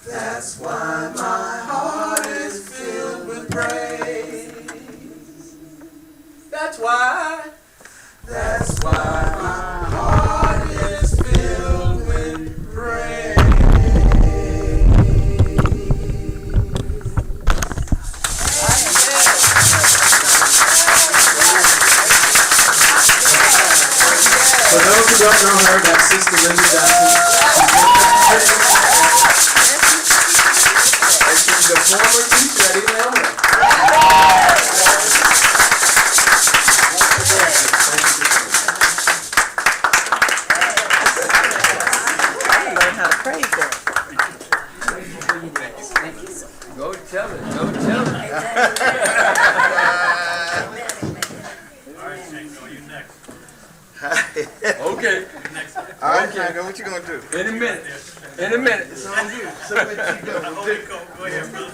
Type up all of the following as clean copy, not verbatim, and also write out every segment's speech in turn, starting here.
That's why my heart is filled with praise. That's why. That's why my heart is filled with praise. For those who don't know her, that's Sister Linda Johnson. And she's the former teacher at Elmer. Learn how to praise her. Go tell it. Go tell it. Okay. All right, Shango, what you gonna do? In a minute. In a minute. It's on you. So what you gonna do? Go ahead, brother.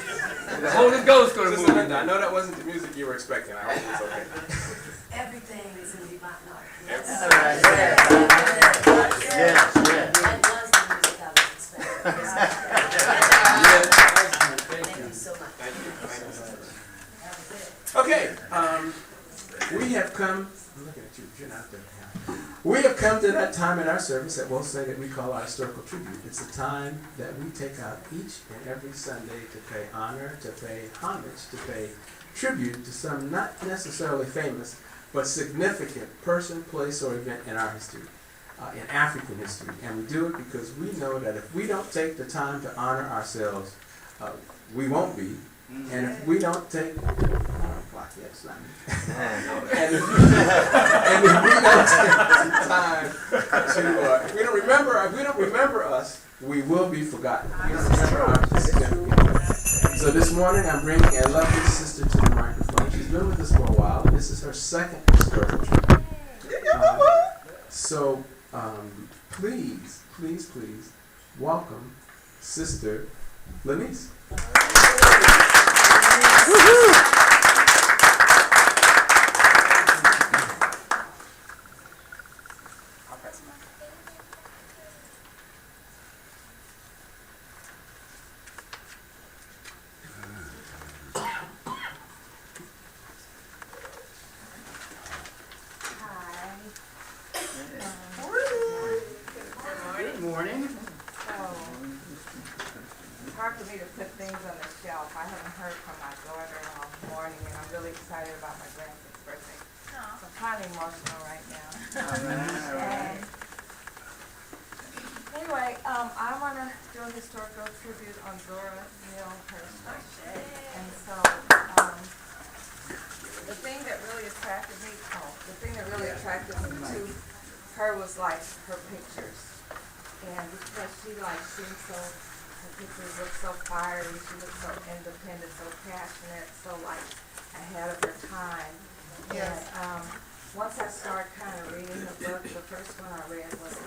The Holy Ghost gonna Sister move. Linda, I know that wasn't the music you were expecting. I hope it's okay. Everything is in divine order. Yes. That was the music I was expecting. Thank you so much. Okay, we have come. I'm looking at you. You're not there. We have come to that time in our service at Wose that we call our historical tribute. It's a time that we take out each and every Sunday to pay honor, to pay homage, to pay tribute to some not necessarily famous, but significant person, place, or event in our history, in African history. And we do it because we know that if we don't take the time to honor ourselves, we won't be. And if we don't take, and if we don't take the time to, if we don't remember us, we will be forgotten. We don't remember our significance. So this morning I'm bringing a lovely sister to the microphone. She's been with us for a while. This is her second historical trip. So please welcome Sister Lenise. Good morning. It's hard for me to put things on the shelf. I haven't heard from my daughter all morning, and I'm really excited about my grandson's birthday. So I'm kind of emotional right now. Anyway, I want to do a historical tribute on Zora Neale Hurston. And so the thing that really attracted me to her was like her pictures. And because she seemed so, her pictures looked so fiery, she looked so independent, so passionate, so ahead of her time. Yes. And once I started kind of reading the book, the first one I read was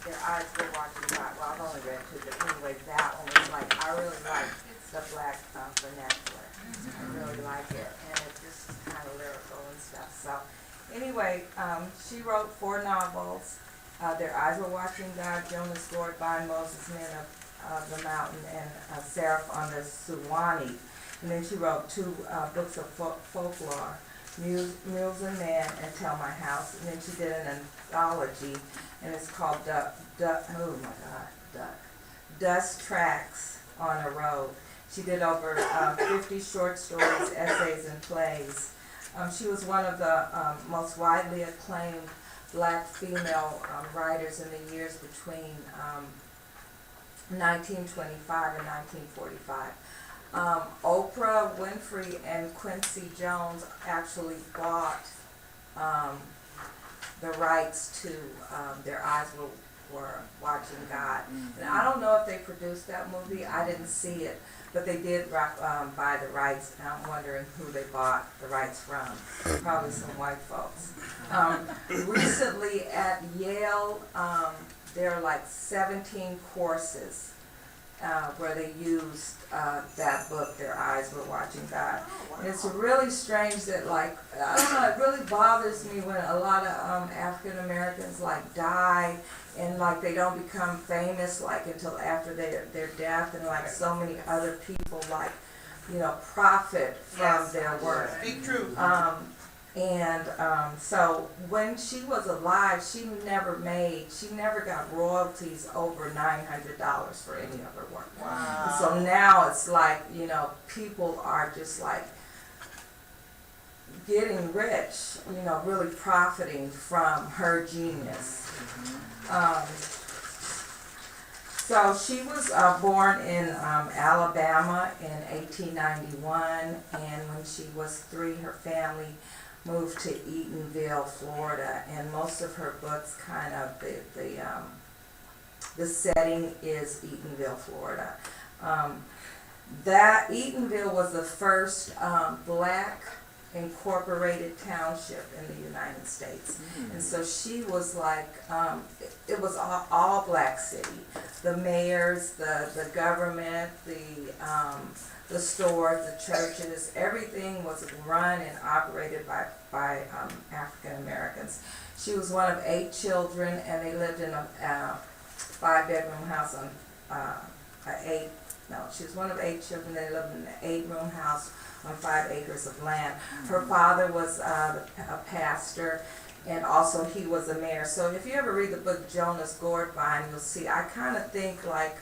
Their Eyes Were Watching God. Well, I've only read two, but anyway, that one was I really like the black vernacular. I really like it, and it's just kind of lyrical and stuff. So anyway, she wrote 4 novels. Their Eyes Were Watching God, Jonas Lord by Moses, Men of the Mountain, and Seraph on the Suwannee. And then she wrote 2 books of folklore, Mules and Men and Tell My House. And then she did an anthology, and it's called Dust Tracks on a Road. She did over 50 short stories, essays, and plays. She was one of the most widely acclaimed black female writers in the years between 1925 and 1945. Oprah Winfrey and Quincy Jones actually bought the rights to Their Eyes Were Watching God. And I don't know if they produced that movie. I didn't see it. But they did buy the rights, and I'm wondering who they bought the rights from. Probably some white folks. Recently at Yale, there are 17 courses where they used that book, Their Eyes Were Watching God. And it's really strange that, like, I don't know, it really bothers me when a lot of African Americans like die and like they don't become famous like until after their death, and like so many other people like, you know, profit from their work. Speak true. So when she was alive, she never got royalties over $900 for any of her work. Wow. And so now it's like, you know, people are just like getting rich, you know, really profiting from her genius. So she was born in Alabama in 1891, and when she was 3, her family moved to Eatonville, Florida, and most of her books kind of the setting is Eatonville, Florida. That Eatonville was the first black incorporated township in the United States. And so she was like, it was all black city. The mayors, the government, the stores, the churches, everything was run and operated by African Americans. She was one of 8 children, and they lived in a 5-bedroom house on she was one of 8 children. They lived in an 8-room house on 5 acres of land. Her father was a pastor, and also he was a mayor. So if you ever read the book Jonas Gordvine, you'll see, I kind of think like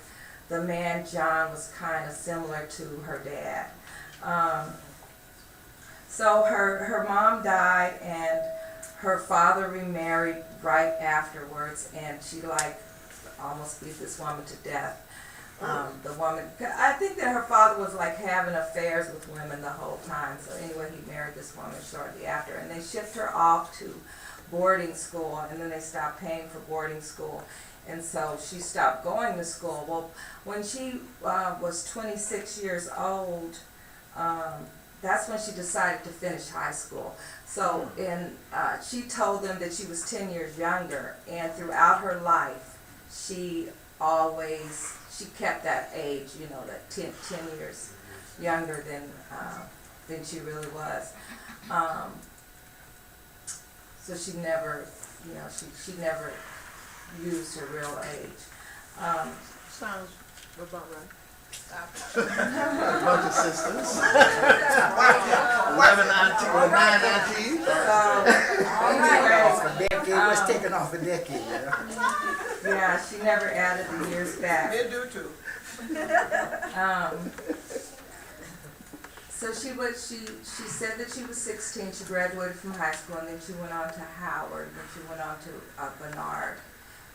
the man John was kind of similar to her dad. So her mom died, and her father remarried right afterwards, and she like almost beat this woman to death. The woman, I think that her father was like having affairs with women the whole time. So anyway, he married this woman shortly after, and they shipped her off to boarding school, and then they stopped paying for boarding school. And so she stopped going to school. Well, when she was 26 years old, that's when she decided to finish high school. So she told them that she was 10 years younger, and throughout her life, she kept that age, you know, that 10 years younger than she really was. So she never, you know, she never used her real age. Sounds about right. A bunch of sisters. 11 aunties, or 9 aunties. Anyway, was taken off a decade, you know. yeah, she never added the years back. They do too. So she said that she was 16. She graduated from high school, and then she went on to Howard, and then she went on to Barnard,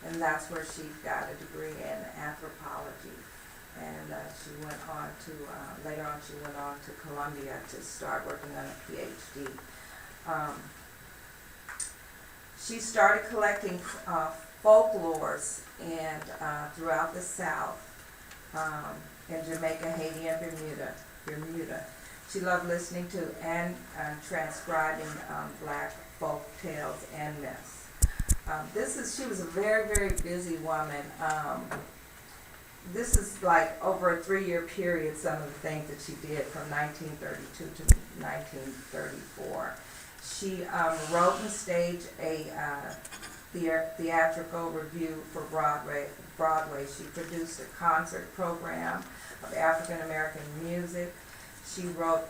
and that's where she got a degree in anthropology. And she went on to later on she went on to Columbia to start working on a PhD. She started collecting folklores and throughout the South, in Jamaica, Haiti, and Bermuda. She loved listening to and transcribing black folk tales and myths. She was a very, very busy woman. This is like over a 3-year period, some of the things that she did from 1932 to 1934. She wrote and staged a theatrical review for Broadway. She produced a concert program of African American music. She wrote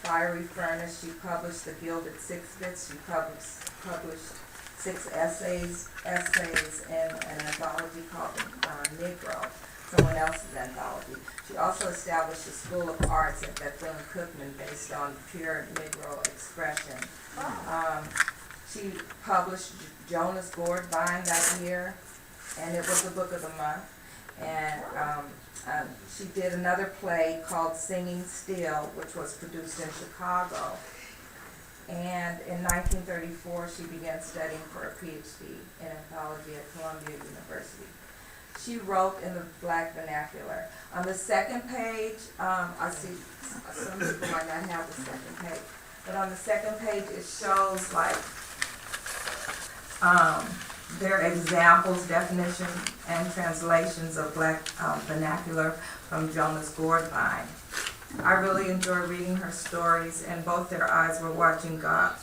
Fiery Furnace. She published The Gilded Sixpence. She published 6 essays in an anthology called Negro, someone else's anthology. She also established a School of Arts at Bethune Cookman based on pure Negro expression. She published Jonas Gordvine that year, and it was the book of the month. And she did another play called Singing Still, which was produced in Chicago. And in 1934, she began studying for a PhD in anthology at Columbia University. She wrote in the Black vernacular. On the second page, I see some people might not have the second page, but on the second page it shows like They're examples, definition, and translations of Black vernacular from Jonah's Gourdvine. I really enjoy reading her stories, and both their eyes were watching God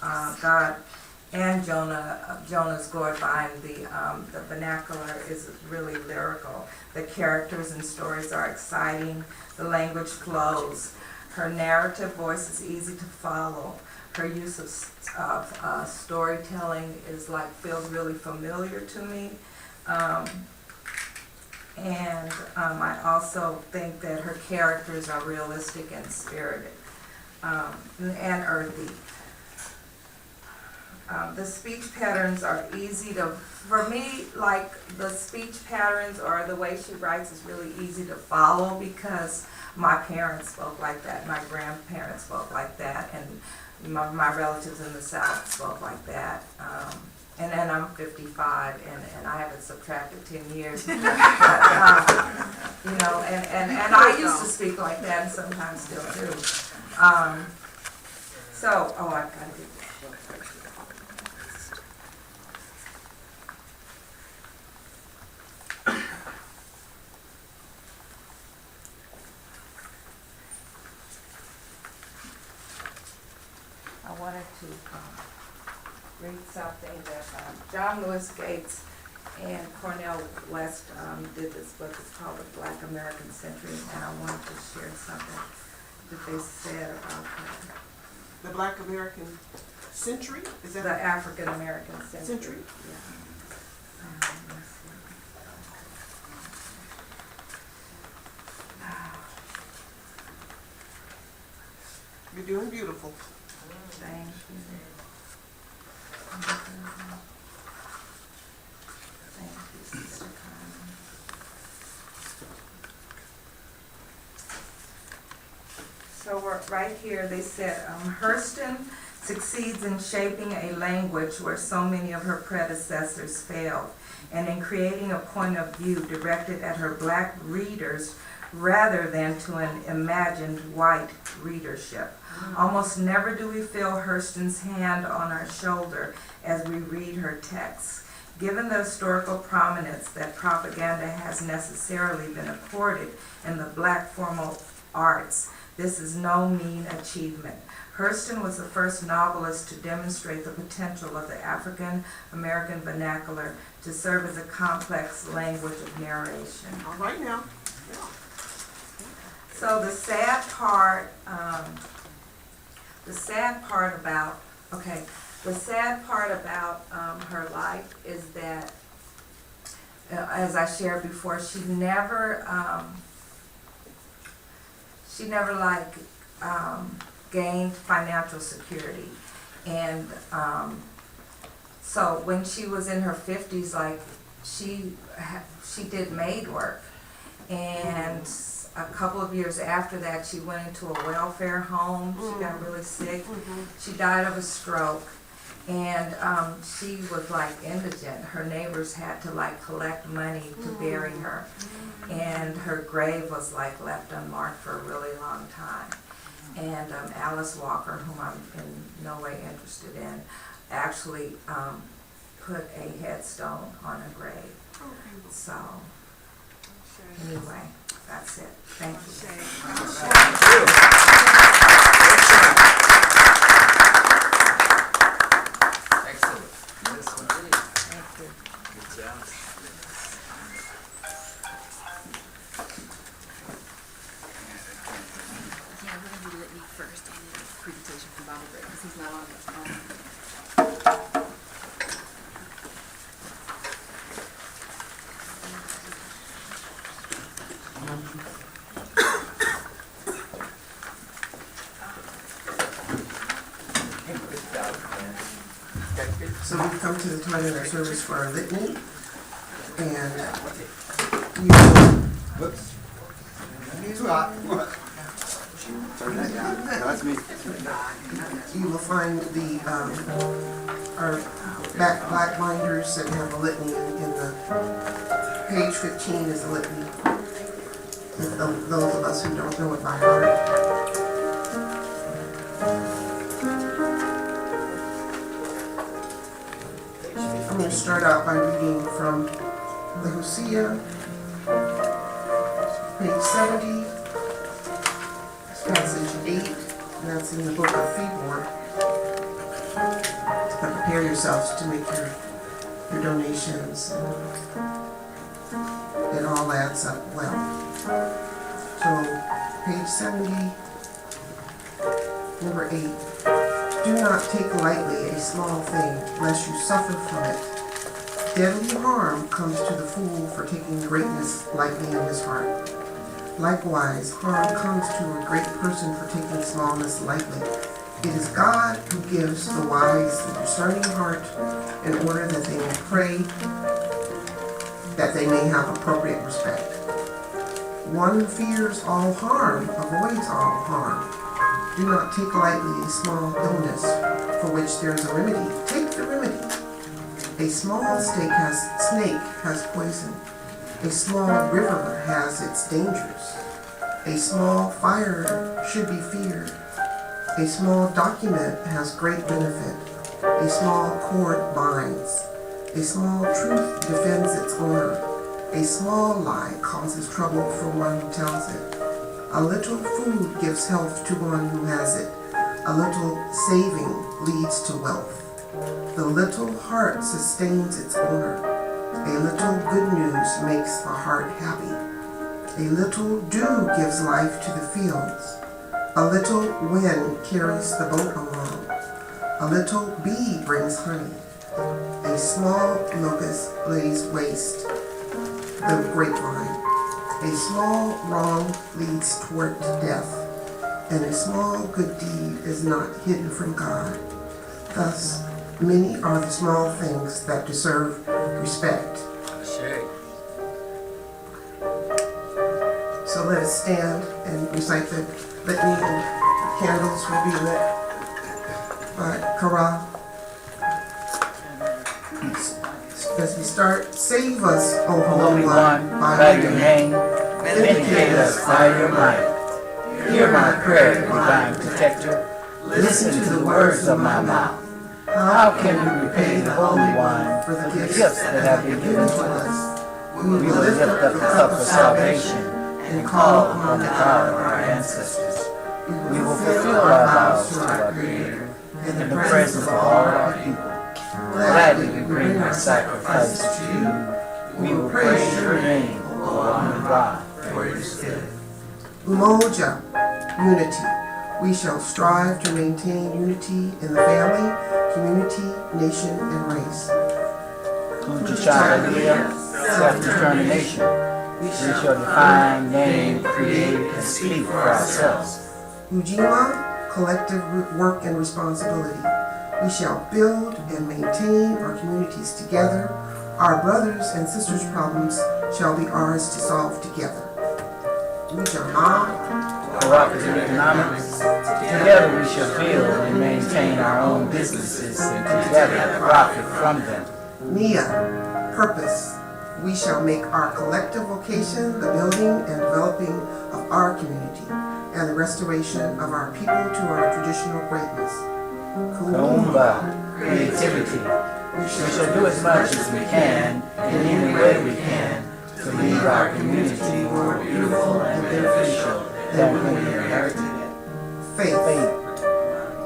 and Jonah's Gourdvine. The vernacular is really lyrical. The characters and stories are exciting. The language flows. Her narrative voice is easy to follow. Her use of storytelling feels really familiar to me. And I also think that her characters are realistic and spirited and earthy. The speech patterns are easy to, for me, like the speech patterns or the way she writes is really easy to follow because my parents spoke like that, my grandparents spoke like that, and my relatives in the South spoke like that. And then I'm 55, and I haven't subtracted 10 years. But, you know, and I used to speak like that, and sometimes still do. I've got to do that. I wanted to read something that John Lewis Gates and Cornel West did this book. It's called The Black American Century, and I wanted to share something that they said about The Black American Century? Is that the African American century? Century? Yeah. Let's see. You're doing beautiful. Thank you. Thank you, Sister Carmen. So we're right here, they said, Hurston succeeds in shaping a language where so many of her predecessors failed, and in creating a point of view directed at her Black readers rather than to an imagined white readership. Almost never do we feel Hurston's hand on our shoulder as we read her texts. Given the historical prominence that propaganda has necessarily been accorded in the Black formal arts, this is no mean achievement. Hurston was the first novelist to demonstrate the potential of the African American vernacular to serve as a complex language of narration. All right now. So the sad part about her life is that, as I shared before, she never gained financial security, and so when she was in her 50s, she did maid work, and a couple of years after that, she went into a welfare home. She got really sick. She died of a stroke, and she was indigent. Her neighbors had to collect money to bury her, and her grave was left unmarked for a really long time. And Alice Walker, whom I'm in no way interested in, actually put a headstone on her grave. So anyway, that's it. Thank you. Excellent. Thank you. Good job. Yeah, we're gonna do Litany first and then presentation from Bible break because he's not on the phone. So we've come to the time in our service for our litany, and you will, Whoops. Too hot. Turn that down. No, that's me. you will find our black binders that have a litany in the page 15 is the litany. Those of us who don't know it by heart. I'm going to start out by reading from the Hosea, page 70, passage 8, and that's in the book of February. But prepare yourselves to make your donations. It all adds up well. So, page 70, number 8. Do not take lightly a small thing, lest you suffer from it. Deadly harm comes to the fool for taking greatness lightly in his heart. Likewise, harm comes to a great person for taking smallness lightly. It is God who gives the wise the discerning heart in order that they may pray, that they may have appropriate respect. One who fears all harm avoids all harm. Do not take lightly a small illness for which there is a remedy. Take the remedy. A small snake has poison. A small river has its dangers. A small fire should be feared. A small document has great benefit. A small cord binds. A small truth defends its owner. A small lie causes trouble for one who tells it. A little food gives health to one who has it. A little saving leads to wealth. The little heart sustains its owner. A little good news makes the heart happy. A little dew gives life to the fields. A little wind carries the boat along. A little bee brings honey. A small locust lays waste the grapevine. A small wrong leads toward death, and a small good deed is not hidden from God. Thus, many are the small things that deserve respect. So let us stand and recite the litany, and candles will be lit by Kara. As we start, save us, O Holy One, by your name. Vindicate us by your might. Hear my prayer, divine protector. Listen to the words of my mouth. How can we repay the Holy One for the gifts that have been given to us? We will lift up the cup of salvation and call upon the God of our ancestors. We will fulfill our vows to our Creator in the presence of all our people. Gladly we bring our sacrifice to you. We will praise your name, O Lord God, for it is good. Umoja, unity. We shall strive to maintain unity in the family, community, nation, and race. Kujachalia, self-determination. We shall define, name, create, and speak for ourselves. Ujima, collective work and responsibility. We shall build and maintain our communities together. Our brothers and sisters' problems shall be ours to solve together. Ujama, cooperative economics. Together we shall build and maintain our own businesses and together profit from them. Nia, purpose. We shall make our collective vocation the building and developing of our community and the restoration of our people to our traditional greatness. Kuumba, creativity. We shall do as much as we can, in any way we can, to leave our community more beautiful and beneficial than when we inherited it. Faith.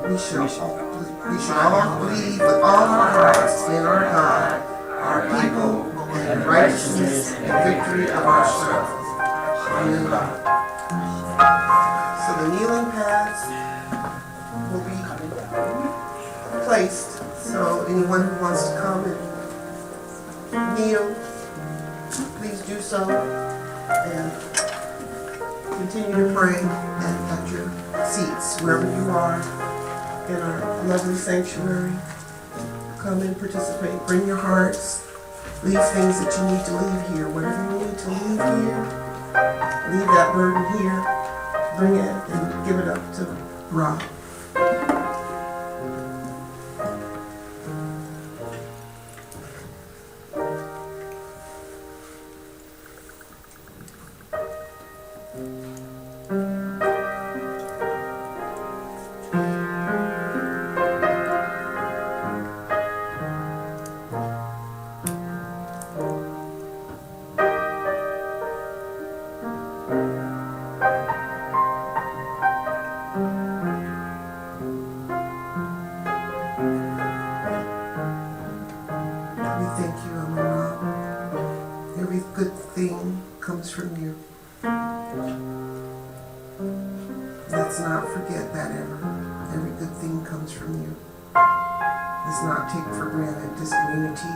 We shall all believe with all our hearts in our God, our people, and the righteousness and victory of our souls. Amen. So the kneeling pads will be placed. So anyone who wants to come and kneel, please do so. And continue to pray at your seats, wherever you are in our lovely sanctuary. Come and participate. Bring your hearts. Leave things that you need to leave here. Whatever you need to leave here, leave that burden here. Bring it and give it up to Ra. every good thing comes from you. Let's not forget that ever. Every good thing comes from you. Let's not take for granted this community,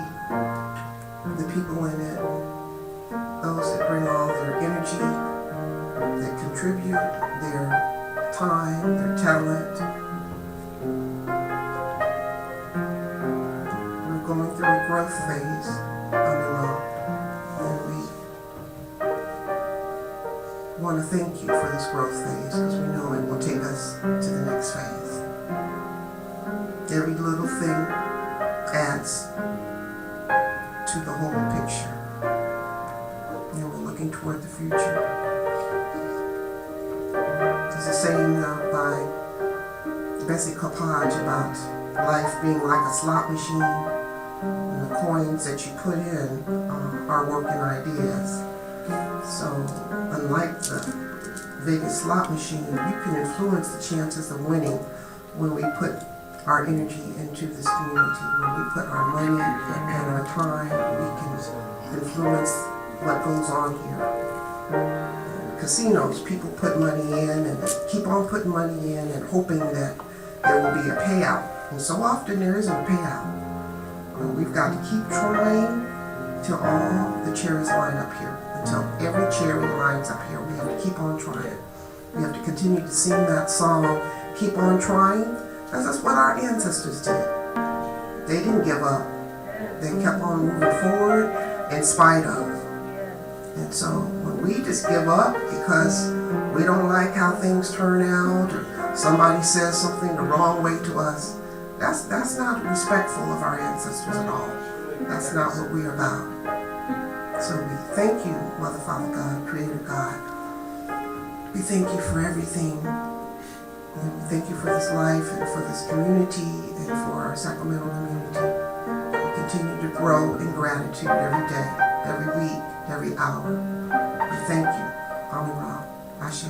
the people in it, those that bring all their energy, that contribute their time, their talent. We're going through a growth phase under law, and we want to thank you for this growth phase because we know it will take us to the next phase. Every little thing adds to the whole picture. And we're looking toward the future. There's a saying by Bessie Hodge about life being like a slot machine, and the coins that you put in are working ideas. So unlike the Vegas slot machine, you can influence the chances of winning when we put our energy into this community. When we put our money and our time, we can influence what goes on here. Casinos, people put money in and keep on putting money in and hoping that there will be a payout. And so often there isn't a payout. We've got to keep trying till all the cherries line up here. Until every cherry lines up here. We have to keep on trying. We have to continue to sing that song, keep on trying. Because that's what our ancestors did. They didn't give up. They kept on moving forward in spite of. And so when we just give up because we don't like how things turn out or somebody says something the wrong way to us, that's not respectful of our ancestors at all. That's not what we're about. So we thank you, Mother, Father, God, Creator God. We thank you for everything. And we thank you for this life and for this community and for our Sacramento community. We continue to grow in gratitude every day, every week, every hour. We thank you. Amen. Ashe.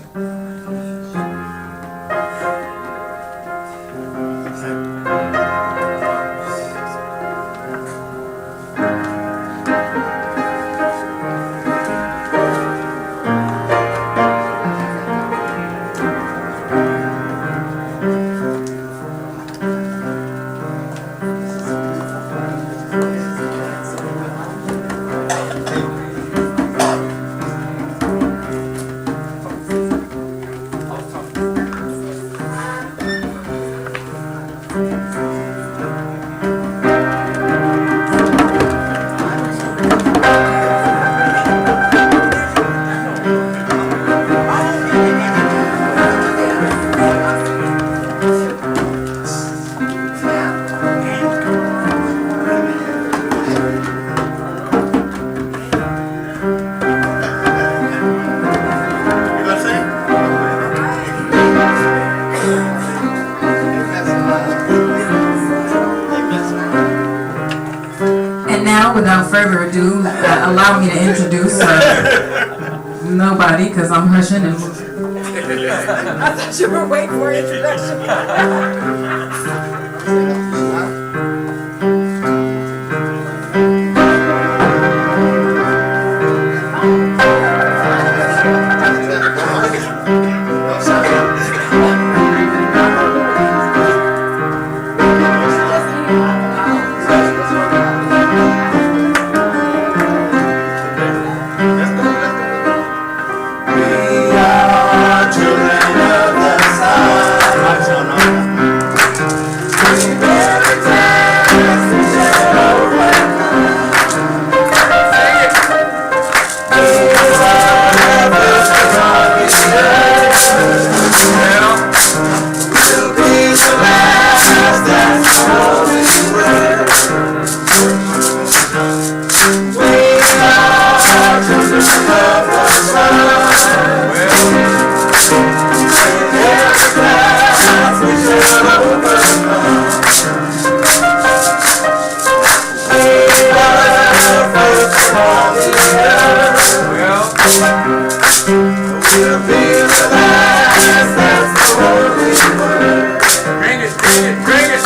Without further ado, allow me to introduce nobody because I'm hushing and I thought you were waiting for introduction. Bring it.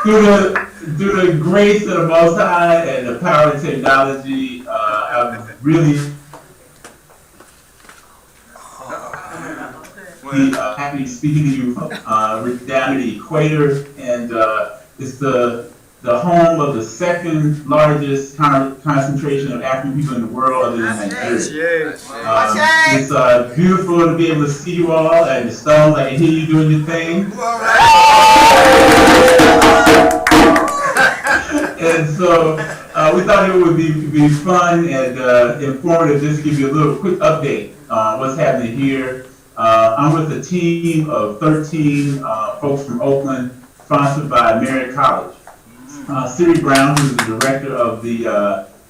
Through the grace of the Most High and the power of technology, I'm really happy speaking to you down at the equator, and it's the home of the second largest concentration of African people in the world other than Nigeria. It's beautiful to be able to see you all, and the stones, I can hear you doing your thing. And so we thought it would be fun and informative just to give you a little quick update on what's happening here. I'm with a team of 13 folks from Oakland, sponsored by Merritt College. Siri Brown, who's the director of the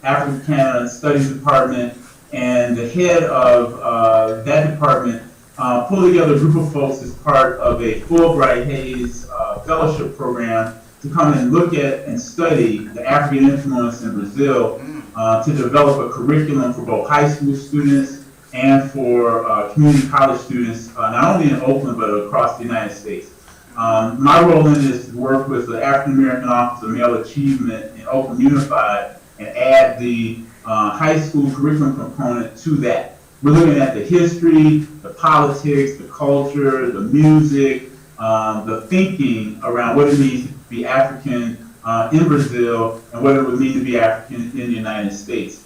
African Canada Studies Department and the head of that department, pulled together a group of folks as part of a Fulbright Hayes fellowship program to come and look at and study the African influence in Brazil to develop a curriculum for both high school students and for community college students, not only in Oakland, but across the United States. My role in this is to work with the African American Office of Male Achievement in Oakland Unified and add the high school curriculum component to that. We're looking at the history, the politics, the culture, the music, the thinking around what it means to be African in Brazil and what it would mean to be African in the United States.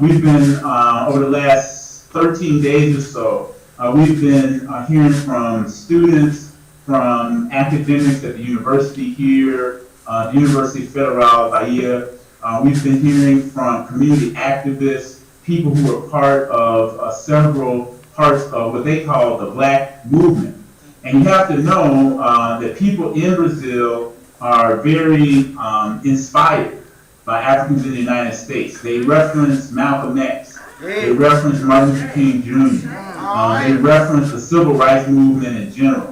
We've been, over the last 13 days or so, we've been hearing from students, from academics at the university here, the University Federal Bahia. We've been hearing from community activists, people who are part of several parts of what they call the Black movement. And you have to know that people in Brazil are very inspired by Africans in the United States. They reference Malcolm X. They reference Martin Luther King Jr. They reference the civil rights movement in general.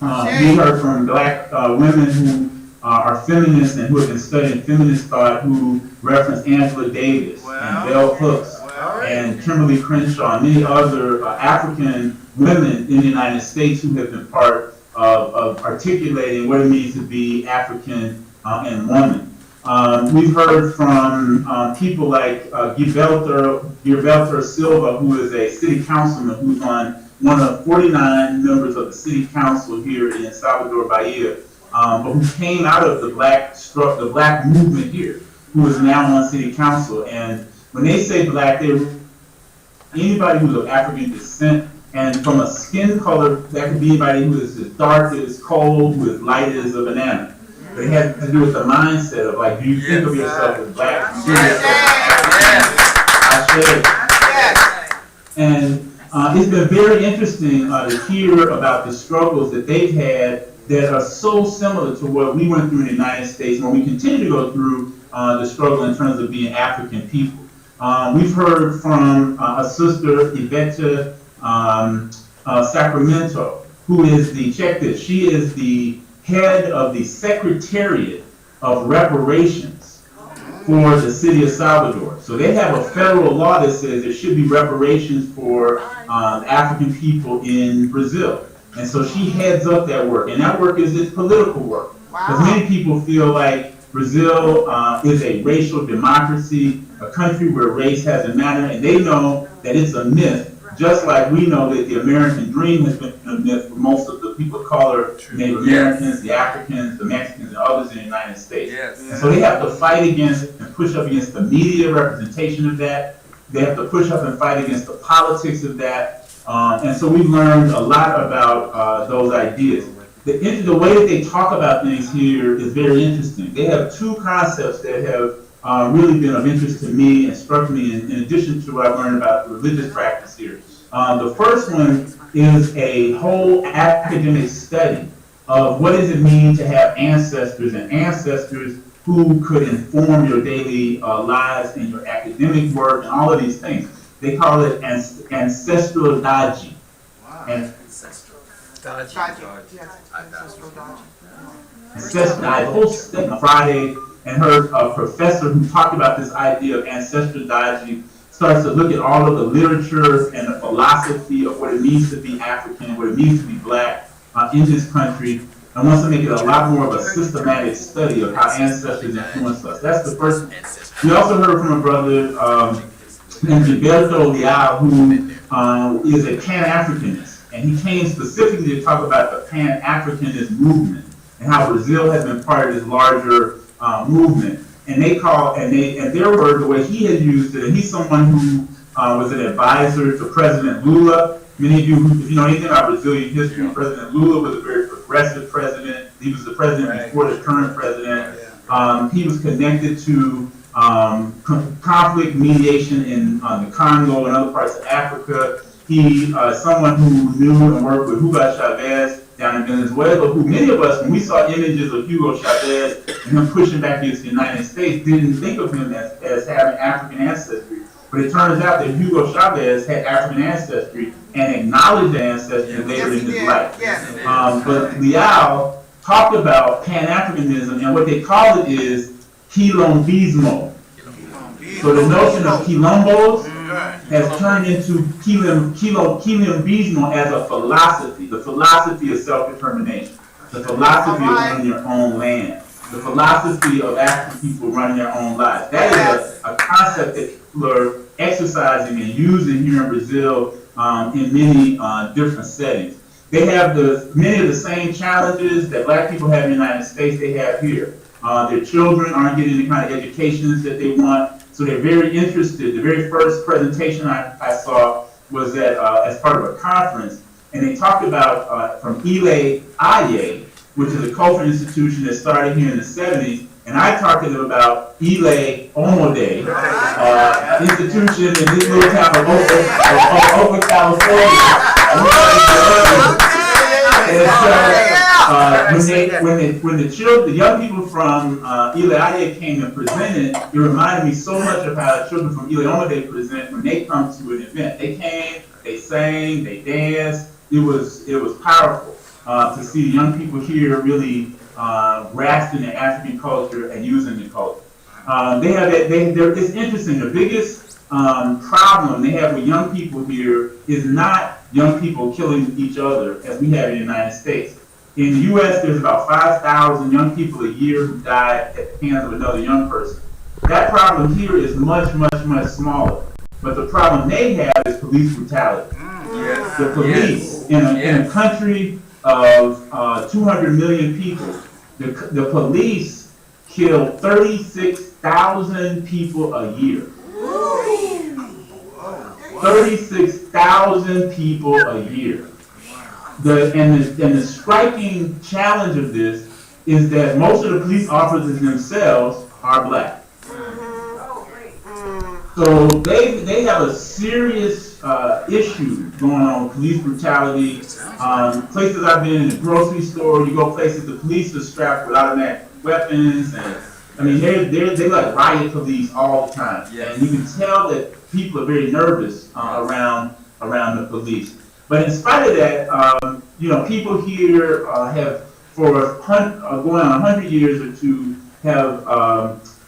We heard from Black women who are feminists and who have been studying feminist thought, who reference Angela Davis and Bell Hooks and Kimberly Crenshaw and many other African women in the United States who have been part of articulating what it means to be African and woman. We've heard from people like Gilberto Silva, who is a city councilman who's on one of 49 members of the city council here in Salvador Bahia, but who came out of the black movement here, who is now on city council. And when they say black, they're anybody who's of African descent, and from a skin color, that could be anybody who is as dark as coal, who is light as a banana. But it has to do with the mindset of like, do you think of yourself as black? And it's been very interesting to hear about the struggles that they've had that are so similar to what we went through in the United States when we continue to go through the struggle in terms of being African people. We've heard from a sister, Yvette Sacramento, who is she is the head of the Secretariat of Reparations for the city of Salvador. So they have a federal law that says there should be reparations for African people in Brazil. And so she heads up that work, and that work is political work. Because many people feel like Brazil is a racial democracy, a country where race has a matter, and they know that it's a myth, just like we know that the American dream has been a myth for most of the people of color, Native Americans, the Africans, the Mexicans, and others in the United States. And so they have to fight against and push up against the media representation of that. They have to push up and fight against the politics of that. And so we've learned a lot about those ideas. The way that they talk about things here is very interesting. They have two concepts that have really been of interest to me and struck me in addition to what I've learned about religious practice here. The first one is a whole academic study of what does it mean to have ancestors and ancestors who could inform your daily lives and your academic work and all of these things. They call it ancestral dodging. Wow. Ancestral Dodging. I hosted on Friday and heard a professor who talked about this idea of ancestral dodging, starts to look at all of the literature and the philosophy of what it means to be African, what it means to be black in this country, and wants to make it a lot more of a systematic study of how ancestors influence us. That's the first one. We also heard from a brother named Gilberto Leal, who is a Pan-Africanist, and he came specifically to talk about the Pan-Africanist movement and how Brazil has been part of this larger movement. And they call, and their word, the way he had used it, and he's someone who was an advisor to President Lula. Many of you, if you know anything about Brazilian history, President Lula was a very progressive president. He was the president before the current president. He was connected to conflict mediation in the Congo and other parts of Africa. He someone who knew and worked with Hugo Chavez down in Venezuela, who many of us, when we saw images of Hugo Chavez and him pushing back against the United States, didn't think of him as having African ancestry. But it turns out that Hugo Chavez had African ancestry and acknowledged the ancestry later in his life. But Leal talked about Pan-Africanism, and what they call it is quilombismo. So the notion of quilombos has turned into quilombismo as a philosophy, the philosophy of self-determination, the philosophy of running your own land, the philosophy of African people running their own lives. That is a concept that people are exercising and using here in Brazil in many different settings. They have many of the same challenges that black people have in the United States they have here. Their children aren't getting the kind of educations that they want, so they're very interested. The very first presentation I saw was as part of a conference, and they talked about from Ile Aye, which is a cultural institution that started here in the 70s, and I talked to them about Ile Omode, institution in this little town of Oakland, California. When the young people from Ile Aye came and presented, it reminded me so much of how the children from Ile Omode present when they come to an event. They came, they sang, they danced. It was powerful. to see young people here really grasping the African culture and using the culture. It's interesting. The biggest problem they have with young people here is not young people killing each other as we have in the United States. In the U.S., there's about 5,000 young people a year who die at the hands of another young person. That problem here is much, much, much smaller. But the problem they have is police brutality. Yes. The police in a country of 200 million people, the police kill 36,000 people a year. 36,000 people a year. The striking challenge of this is that most of the police officers themselves are black. So they have a serious issue going on with police brutality. Places I've been in the grocery store, you go places, the police are strapped with automatic weapons, and I mean they're like riot police all the time. Yes. And you can tell that people are very nervous around the police. But in spite of that, people here have, for going on 100 years or two, have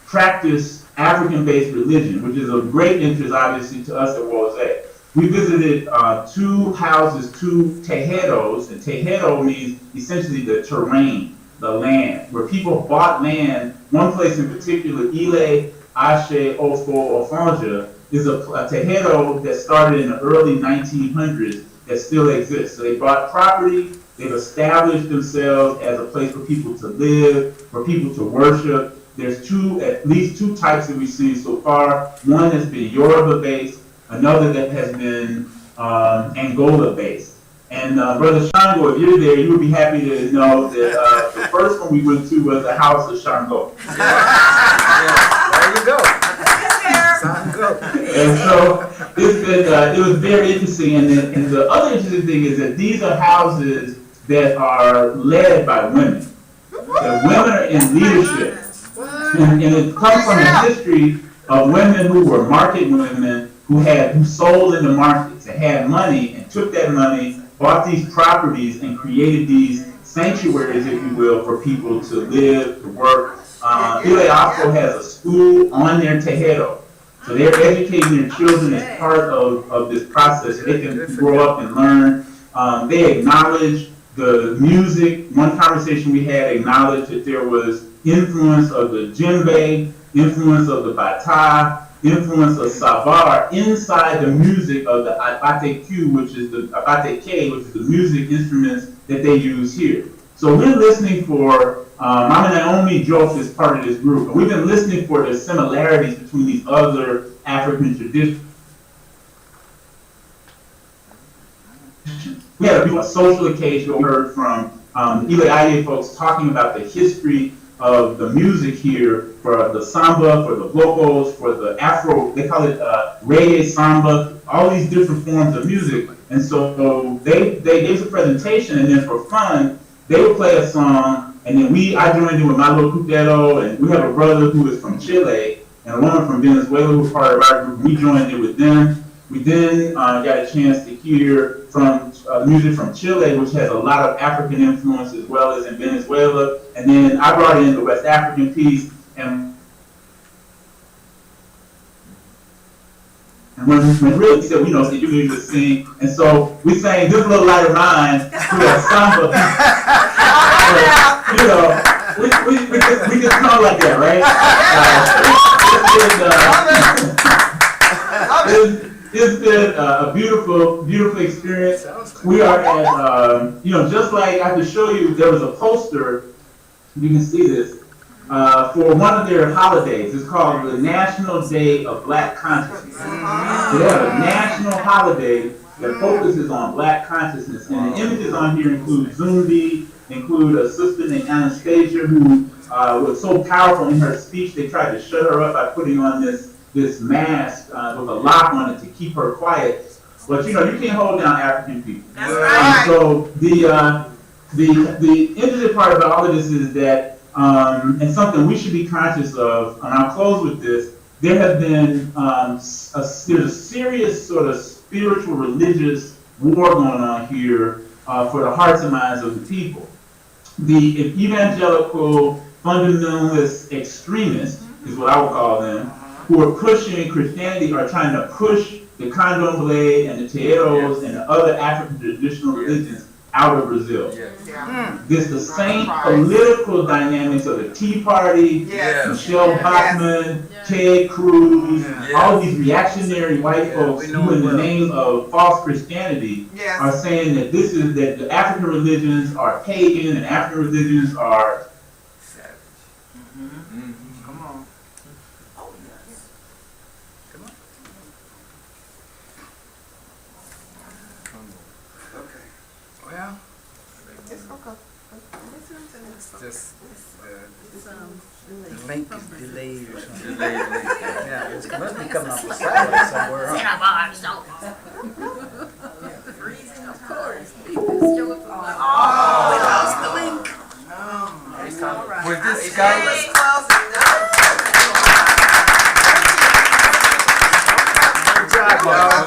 practiced African-based religion, which is of great interest, obviously, to us at Wose. We visited two houses, two tejedos, and tejedo means essentially the terrain, the land, where people bought land. One place in particular, Ile, Ashe, Ofo, Ofanja, is a tejedo that started in the early 1900s that still exists. So they bought property, they've established themselves as a place for people to live, for people to worship. There's at least two types that we've seen so far. One has been Yoruba-based, another that has been Angola-based. And Brother Shango, if you're there, you would be happy to know that the first one we went to was the House of Shango. There you go. And so it was very interesting. And the other interesting thing is that these are houses that are led by women. That women are in leadership. And it comes from a history of women who were market women who sold in the markets and had money and took that money, bought these properties and created these sanctuaries, if you will, for people to live, to work. Ile Afro has a school on their tejedo. So they're educating their children as part of this process. They can grow up and learn. They acknowledge the music. One conversation we had acknowledged that there was influence of the djembe, influence of the bata, influence of sabar inside the music of the abate Q, which is the abate K, which is the music instruments that they use here. So we're listening for, Mama Naomi Jof is part of this group, and we've been listening for the similarities between these other African traditions. We had a social occasion. We heard from the Ile folks talking about the history of the music here for the samba, for the blocos, for the Afro, they call it reggae samba, all these different forms of music. And so they gave a presentation, and then for fun, they would play a song, and then I joined in with my little cutero, and we have a brother who is from Chile, and a woman from Venezuela who was part of our group. We joined in with them. We then got a chance to hear from music from Chile, which has a lot of African influence as well as in Venezuela. And then I brought in the West African piece. And when really said, you know, so you need to sing. And so we sang This Little Light of Mine to a samba. You know, we just come like that, right? It's been a beautiful, beautiful experience. We are at, just like I have to show you, there was a poster, you can see this, for one of their holidays. It's called the National Day of Black Consciousness. So they have a national holiday that focuses on Black consciousness. And the images on here include Zumbi, include a sister named Anastasia who was so powerful in her speech, they tried to shut her up by putting on this mask with a lock on it to keep her quiet. But you can't hold down African people. That's right. So the interesting part about all of this is that, and something we should be conscious of, and I'll close with this, there have been there's a serious sort of spiritual religious war going on here for the hearts and minds of the people. The evangelical fundamentalist extremists, is what I would call them, who are pushing Christianity, are trying to push the candomblé and the teeros and the other African traditional religions out of Brazil. This the same political dynamics of the Tea Party, Michelle Bachmann, Ted Cruz, all these reactionary white folks who in the name of false Christianity are saying that that the African religions are pagan and African religions are Come on. Okay. Well, It's okay. just The link is delayed or something. Yeah, it must be coming off the satellite somewhere. Huh? Of course. Show up we lost the link. with this Skype, Good job, y'all.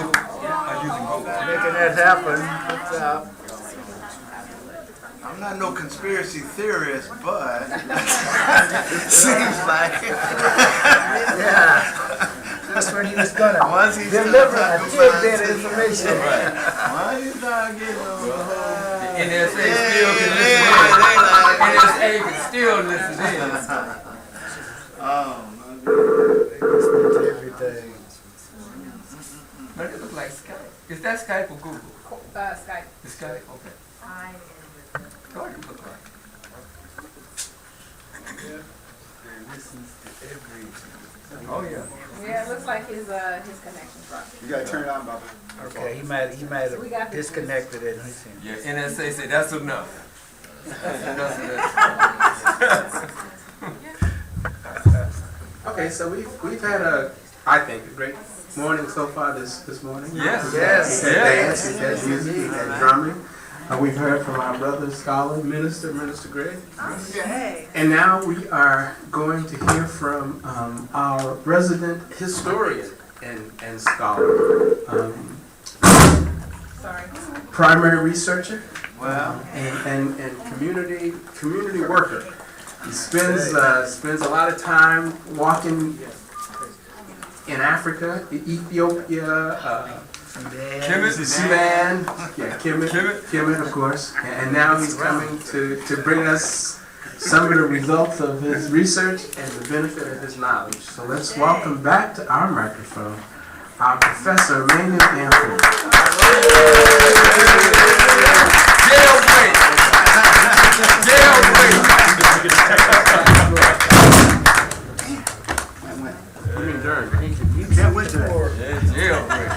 Making that happen. Good job. I'm not no conspiracy theorist, but seems like Yeah. That's when he was gonna once he deliver a tidbit of information. once you start getting on the whole NSA still can listen in. NSA can still listen in. oh Listening to everything. But it looks like Skype. Is that Skype or Google? Skype. It's Skype? Okay. What does it look like? Oh, yeah. Yeah, it looks like his connection's rough. you gotta turn it on, Baba. Okay, he might have disconnected it. Yeah, NSA said that's enough. That's Okay, so we've had I think, a great morning so far this morning. Yes. Yes. We've had dance, we've had music, we've had drumming. We've heard from our brother, scholar, Minister Greg. And now we are going to hear from our resident historian and scholar, primary researcher, and community worker. He spends a lot of time walking in Africa, Ethiopia, Sudan, Kemet, of course, and now he's coming to bring us some of the results of his research and the benefit of his knowledge. So let's welcome back to our microphone our Professor Maynard Ampim. You can't win today. jailbreak.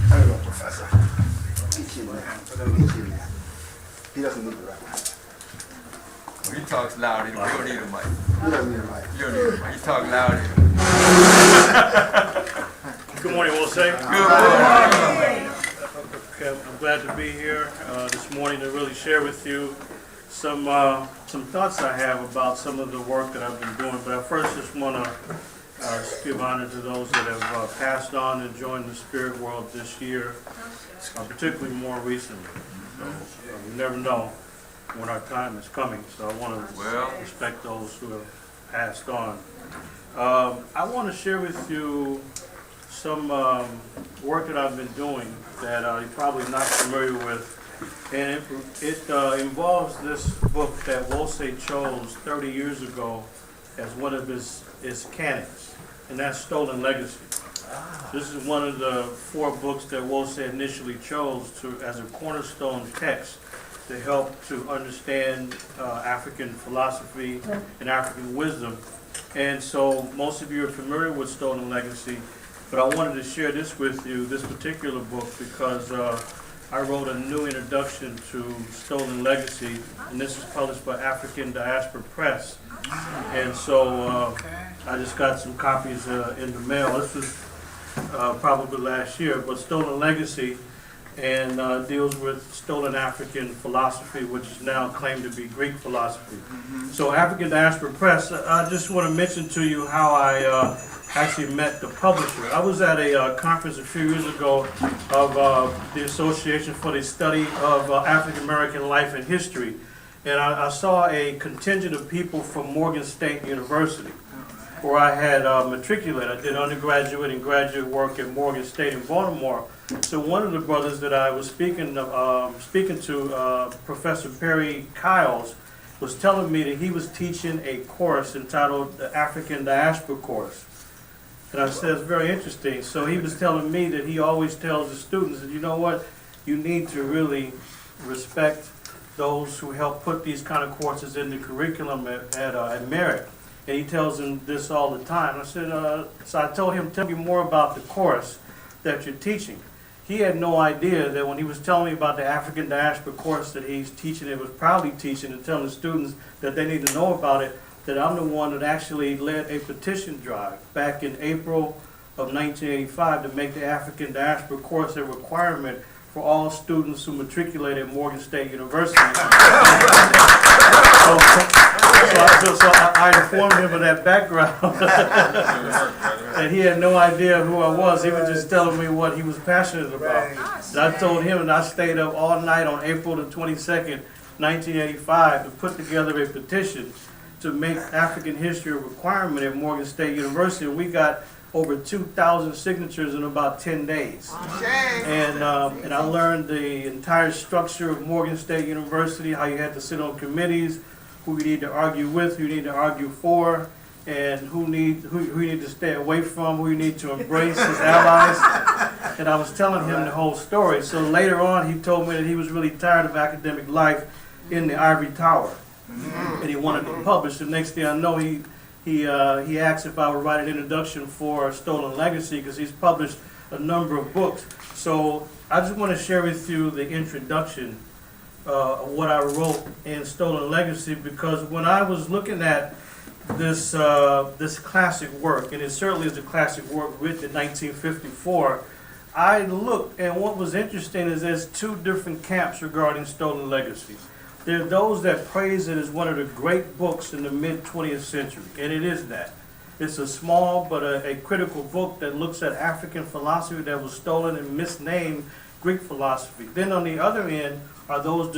There you go, Professor. He doesn't need the right mic. When he talks loud, he don't need a mic. He doesn't need a mic. You don't need a mic. He talks loud. Good morning, Wose. Good morning. Okay, I'm glad to be here this morning to really share with you some thoughts I have about some of the work that I've been doing. But I first just want to give honor to those that have passed on and joined the spirit world this year, particularly more recently. So we never know when our time is coming. So I want to respect those who have passed on. I want to share with you some work that I've been doing that you're probably not familiar with. And it involves this book that Wose chose 30 years ago as one of his canons, and that's Stolen Legacy. This is one of the 4 books that Wose initially chose as a cornerstone text to help to understand African philosophy and African wisdom. And so most of you are familiar with Stolen Legacy, but I wanted to share this with you, this particular book, because I wrote a new introduction to Stolen Legacy, and this is published by African Diaspora Press. And so I just got some copies in the mail. This was probably last year, but Stolen Legacy and deals with stolen African philosophy, which is now claimed to be Greek philosophy. So African Diaspora Press, I just want to mention to you how I actually met the publisher. I was at a conference a few years ago of the Association for the Study of African American Life and History, and I saw a contingent of people from Morgan State University, where I had matriculated. I did undergraduate and graduate work at Morgan State in Baltimore. So one of the brothers that I was speaking to, Professor Perry Kiles, was telling me that he was teaching a course entitled the African Diaspora Course. And I said, it's very interesting. So he was telling me that he always tells the students that, you know what, you need to really respect those who help put these kind of courses in the curriculum at Merit. And he tells them this all the time. I said, so I told him, tell me more about the course that you're teaching. He had no idea that when he was telling me about the African Diaspora course that he's teaching, it was proudly teaching and telling the students that they need to know about it, that I'm the one that actually led a petition drive back in April of 1985 to make the African Diaspora course a requirement for all students who matriculated at Morgan State University. So I informed him of that background. And he had no idea who I was. He was just telling me what he was passionate about. And I told him, and I stayed up all night on April the 22nd, 1985 to put together a petition to make African history a requirement at Morgan State University. And we got over 2,000 signatures in about 10 days. And I learned the entire structure of Morgan State University, how you had to sit on committees, who you need to argue with, who you need to argue for, and who you need to stay away from, who you need to embrace as allies. And I was telling him the whole story. So later on, he told me that he was really tired of academic life in the ivory tower, and he wanted to publish. The next thing I know, he asked if I would write an introduction for Stolen Legacy, because he's published a number of books. So I just want to share with you the introduction of what I wrote in Stolen Legacy, because when I was looking at this classic work, and it certainly is a classic work written in 1954, I looked, and what was interesting is there's two different camps regarding Stolen Legacy. There are those that praise it as one of the great books in the mid-20th century, and it is that. It's a small but a critical book that looks at African philosophy that was stolen and misnamed Greek philosophy. Then on the other end are those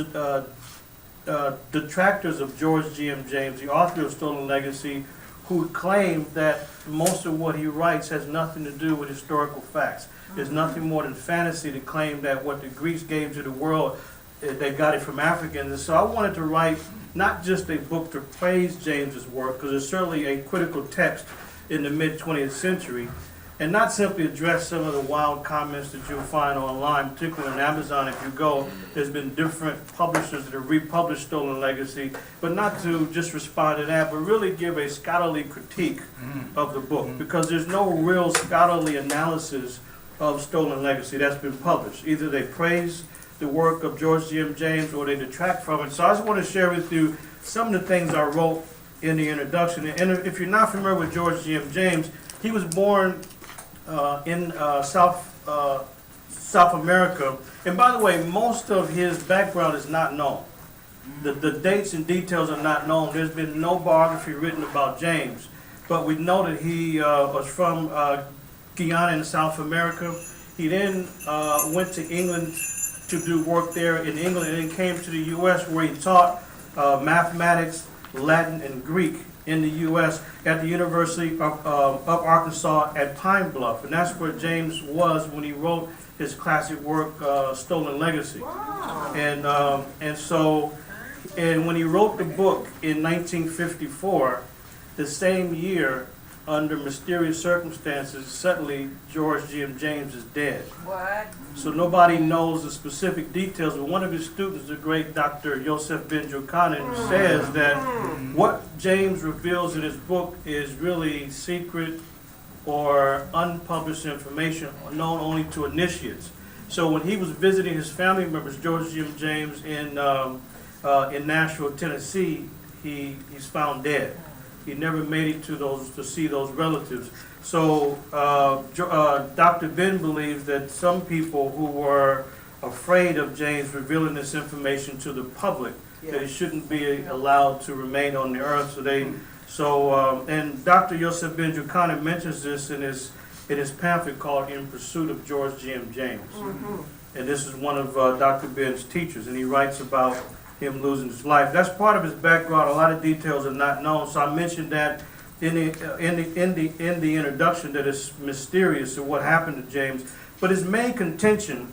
detractors of George G.M. James, the author of Stolen Legacy, who claim that most of what he writes has nothing to do with historical facts. There's nothing more than fantasy to claim that what the Greeks gave to the world, they got it from Africans. And so I wanted to write not just a book to praise James's work, because it's certainly a critical text in the mid-20th century, and not simply address some of the wild comments that you'll find online, particularly on Amazon. If you go, there's been different publishers that have republished Stolen Legacy, but not to just respond to that, but really give a scholarly critique of the book, because there's no real scholarly analysis of Stolen Legacy that's been published. Either they praise the work of George G.M. James or they detract from it. So I just want to share with you some of the things I wrote in the introduction. And if you're not familiar with George G.M. James, he was born in South America. And by the way, most of his background is not known. The dates and details are not known. There's been no biography written about James. But we know that he was from Guyana in South America. He then went to England to do work there in England, and then came to the U.S. where he taught mathematics, Latin, and Greek in the U.S. at the University of Arkansas at Pine Bluff. And that's where James was when he wrote his classic work, Stolen Legacy. Wow. And when he wrote the book in 1954, the same year, under mysterious circumstances, suddenly George G.M. James is dead. What? So nobody knows the specific details, but one of his students, the great Dr. Yosef Ben Jochanan, says that what James reveals in his book is really secret or unpublished information known only to initiates. So when he was visiting his family members, George G.M. James in Nashville, Tennessee, he's found dead. He never made it to see those relatives. So Dr. Ben believes that some people who were afraid of James revealing this information to the public, that it shouldn't be allowed to remain on the earth, so they So, and Dr. Yosef Ben Jochannan mentions this in his pamphlet called In Pursuit of George G.M. James. And this is one of Dr. Ben's teachers, and he writes about him losing his life. That's part of his background. A lot of details are not known. So I mentioned that in the introduction, that it's mysterious of what happened to James. But his main contention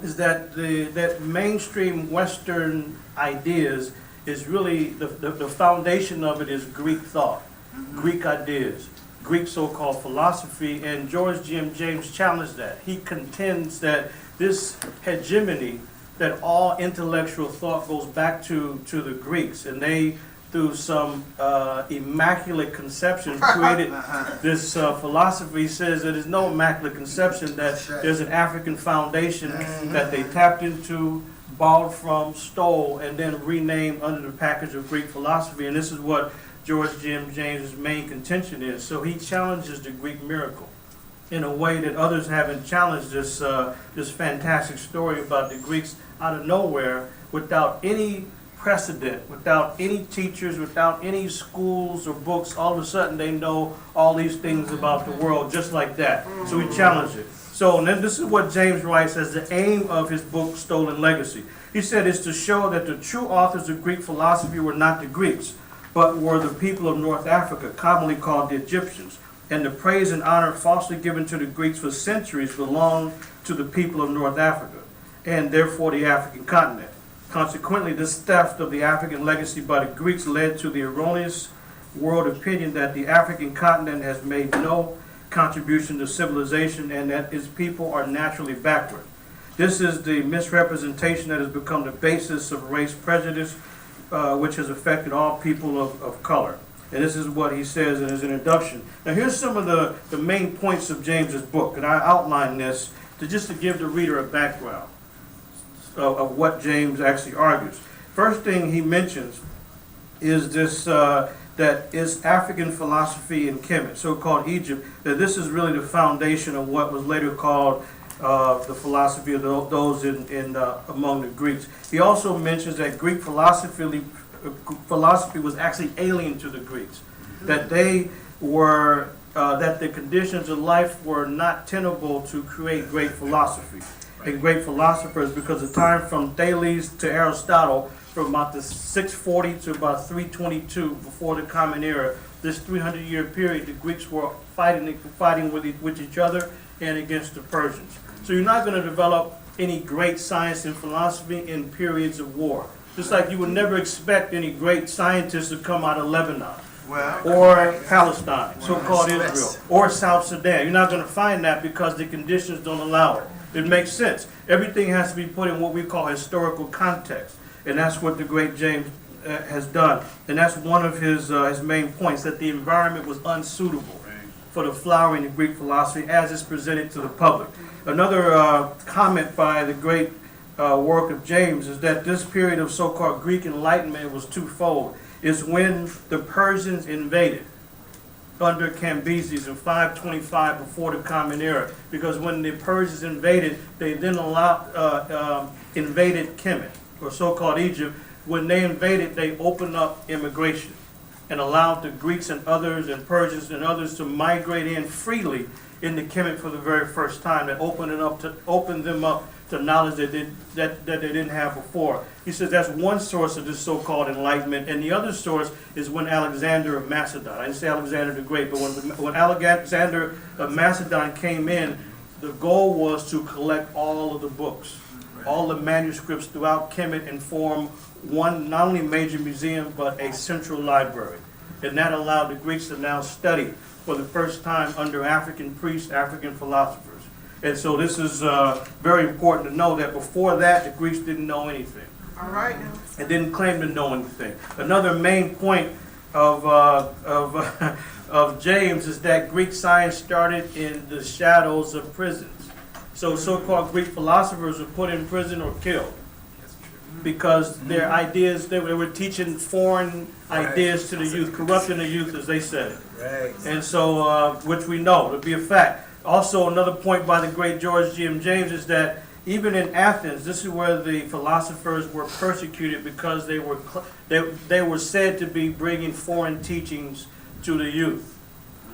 is that that mainstream Western ideas is really the foundation of it is Greek thought, Greek ideas, Greek so-called philosophy, and George G.M. James challenged that. He contends that this hegemony, that all intellectual thought goes back to the Greeks, and they, through some immaculate conception, created this philosophy. Says that there's no immaculate conception, that there's an African foundation that they tapped into, borrowed from, stole, and then renamed under the package of Greek philosophy. And this is what George G.M. James' main contention is. So he challenges the Greek miracle in a way that others haven't challenged this fantastic story about the Greeks out of nowhere, without any precedent, without any teachers, without any schools or books. All of a sudden they know all these things about the world just like that. So he challenged it. So then this is what James writes as the aim of his book, Stolen Legacy. He said it's to show that the true authors of Greek philosophy were not the Greeks, but were the people of North Africa, commonly called the Egyptians. And the praise and honor falsely given to the Greeks for centuries belonged to the people of North Africa, and therefore the African continent. Consequently, this theft of the African legacy by the Greeks led to the erroneous world opinion that the African continent has made no contribution to civilization and that its people are naturally backward. This is the misrepresentation that has become the basis of race prejudice, which has affected all people of color. And this is what he says in his introduction. Now here's some of the main points of James's book, and I outline this to give the reader a background of what James actually argues. First thing he mentions is this, that is African philosophy in Kemet, so-called Egypt, that this is really the foundation of what was later called the philosophy of those among the Greeks. He also mentions that Greek philosophy was actually alien to the Greeks, that they were, that the conditions of life were not tenable to create great philosophy and great philosophers, because the time from Thales to Aristotle, from about the 640 to about 322 before the Common Era, this 300-year period, the Greeks were fighting with each other and against the Persians. So you're not going to develop any great science and philosophy in periods of war. Just like you would never expect any great scientists to come out of Lebanon or Palestine, so-called Israel, or South Sudan. You're not going to find that because the conditions don't allow it. It makes sense. Everything has to be put in what we call historical context. And that's what the great James has done. And that's one of his main points, that the environment was unsuitable for the flowering of Greek philosophy as it's presented to the public. Another comment by the great work of James is that this period of so-called Greek Enlightenment was twofold. It's when the Persians invaded under Cambyses in 525 before the Common Era, because when the Persians invaded, they then invaded Kemet, or so-called Egypt. When they invaded, they opened up immigration and allowed the Greeks and others and Persians and others to migrate in freely into Kemet for the very first time. That opened them up to knowledge that they didn't have before. He says that's one source of this so-called enlightenment, and the other source is when Alexander of Macedon, I didn't say Alexander the Great, but when Alexander of Macedon came in, the goal was to collect all of the books, all the manuscripts throughout Kemet, and form one not only major museum but a central library. And that allowed the Greeks to now study for the first time under African priests, African philosophers. And so this is very important to know that before that, the Greeks didn't know anything. All right. And didn't claim to know anything. Another main point of James is that Greek science started in the shadows of prisons. So so-called Greek philosophers were put in prison or killed because their ideas, they were teaching foreign ideas to the youth, corrupting the youth, as they said. And so, which we know to be a fact. Also, another point by the great George G.M. James is that even in Athens, this is where the philosophers were persecuted because they were said to be bringing foreign teachings to the youth.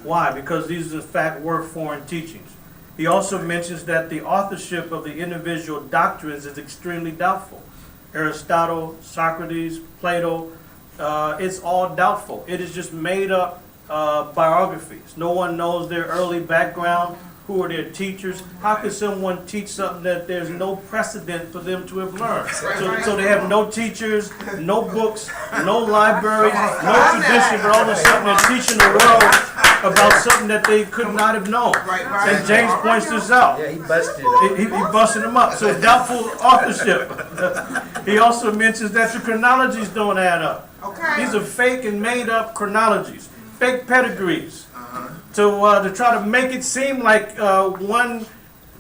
Why? Because these in fact were foreign teachings. He also mentions that the authorship of the individual doctrines is extremely doubtful. Aristotle, Socrates, Plato, it's all doubtful. It is just made up biographies. No one knows their early background. Who are their teachers? How could someone teach something that there's no precedent for them to have learned? So they have no teachers, no books, no libraries, no tradition, but all of a sudden they're teaching the world about something that they could not have known. And James points this out. Yeah, he busted it. He busted them up. So doubtful authorship. He also mentions that the chronologies don't add up. These are fake and made up chronologies, fake pedigrees. To try to make it seem like one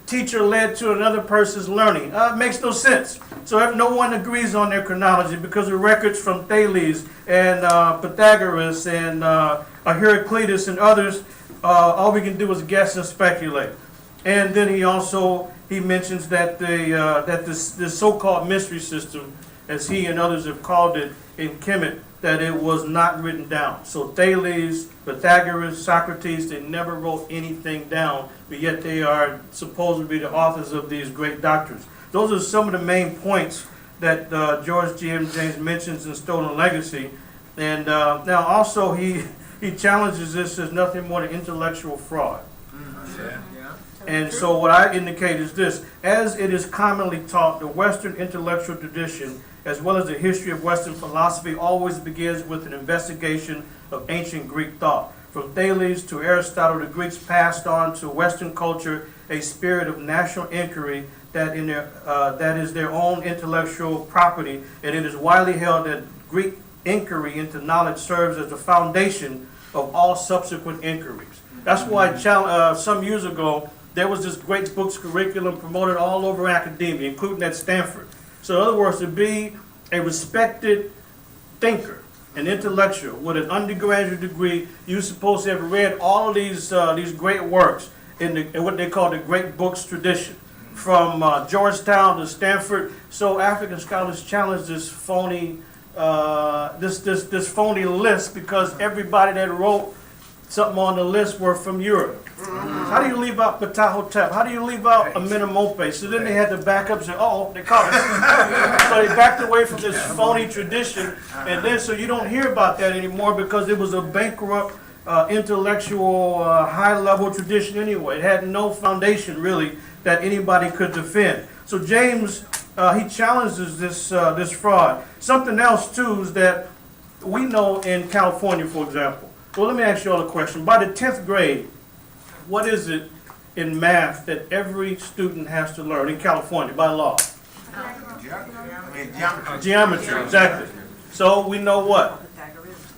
teacher led to another person's learning. It makes no sense. So no one agrees on their chronology because of records from Thales and Pythagoras and Heraclitus and others. All we can do is guess and speculate. And then he mentions that this so-called mystery system, as he and others have called it in Kemet, that it was not written down. So Thales, Pythagoras, Socrates, they never wrote anything down, but yet they are supposed to be the authors of these great doctrines. Those are some of the main points that George G.M. James mentions in Stolen Legacy. And now also he challenges this as nothing more than intellectual fraud. And so what I indicate is this: as it is commonly taught, the Western intellectual tradition, as well as the history of Western philosophy, always begins with an investigation of ancient Greek thought. From Thales to Aristotle, the Greeks passed on to Western culture a spirit of national inquiry that is their own intellectual property, and it is widely held that Greek inquiry into knowledge serves as the foundation of all subsequent inquiries. That's why some years ago, there was this great books curriculum promoted all over academia, including at Stanford. So in other words, to be a respected thinker, an intellectual with an undergraduate degree, you're supposed to have read all of these great works in what they call the great books tradition, from Georgetown to Stanford. So African scholars challenge this phony this phony list because everybody that wrote something on the list were from Europe. How do you leave out Ptahotep? How do you leave out Amenemope? So then they had to back up and say, oh, they caught us. So they backed away from this phony tradition, and then so you don't hear about that anymore because it was a bankrupt intellectual high-level tradition anyway. It had no foundation really that anybody could defend. So James, he challenges this fraud. Something else too is that we know in California, for example. Well, let me ask you all a question. By the 10th grade, what is it in math that every student has to learn in California by law? Geometry, exactly. So we know what?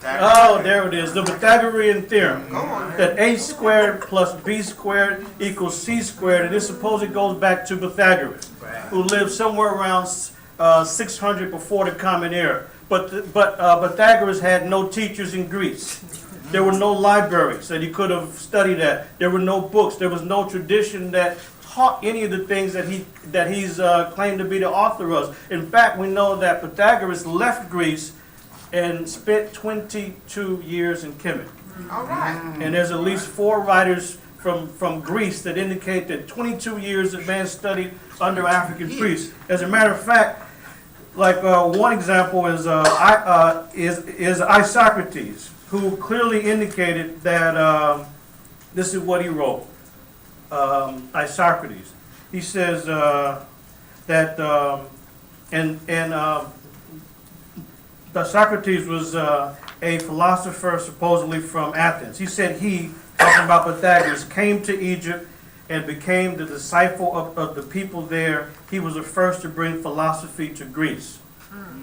Oh, there it is, the Pythagorean theorem. That a squared plus b squared equals c squared, and this supposedly goes back to Pythagoras, who lived somewhere around 600 before the Common Era. But Pythagoras had no teachers in Greece. There were no libraries that he could have studied at. There were no books. There was no tradition that taught any of the things that he's claimed to be the author of. In fact, we know that Pythagoras left Greece and spent 22 years in Kemet. All right. And there's at least 4 writers from Greece that indicate that 22 years the man studied under African priests. As a matter of fact, like one example is Isocrates, who clearly indicated that this is what he wrote. Isocrates. He says that Socrates was a philosopher supposedly from Athens. He said he, talking about Pythagoras, came to Egypt and became the disciple of the people there. He was the first to bring philosophy to Greece.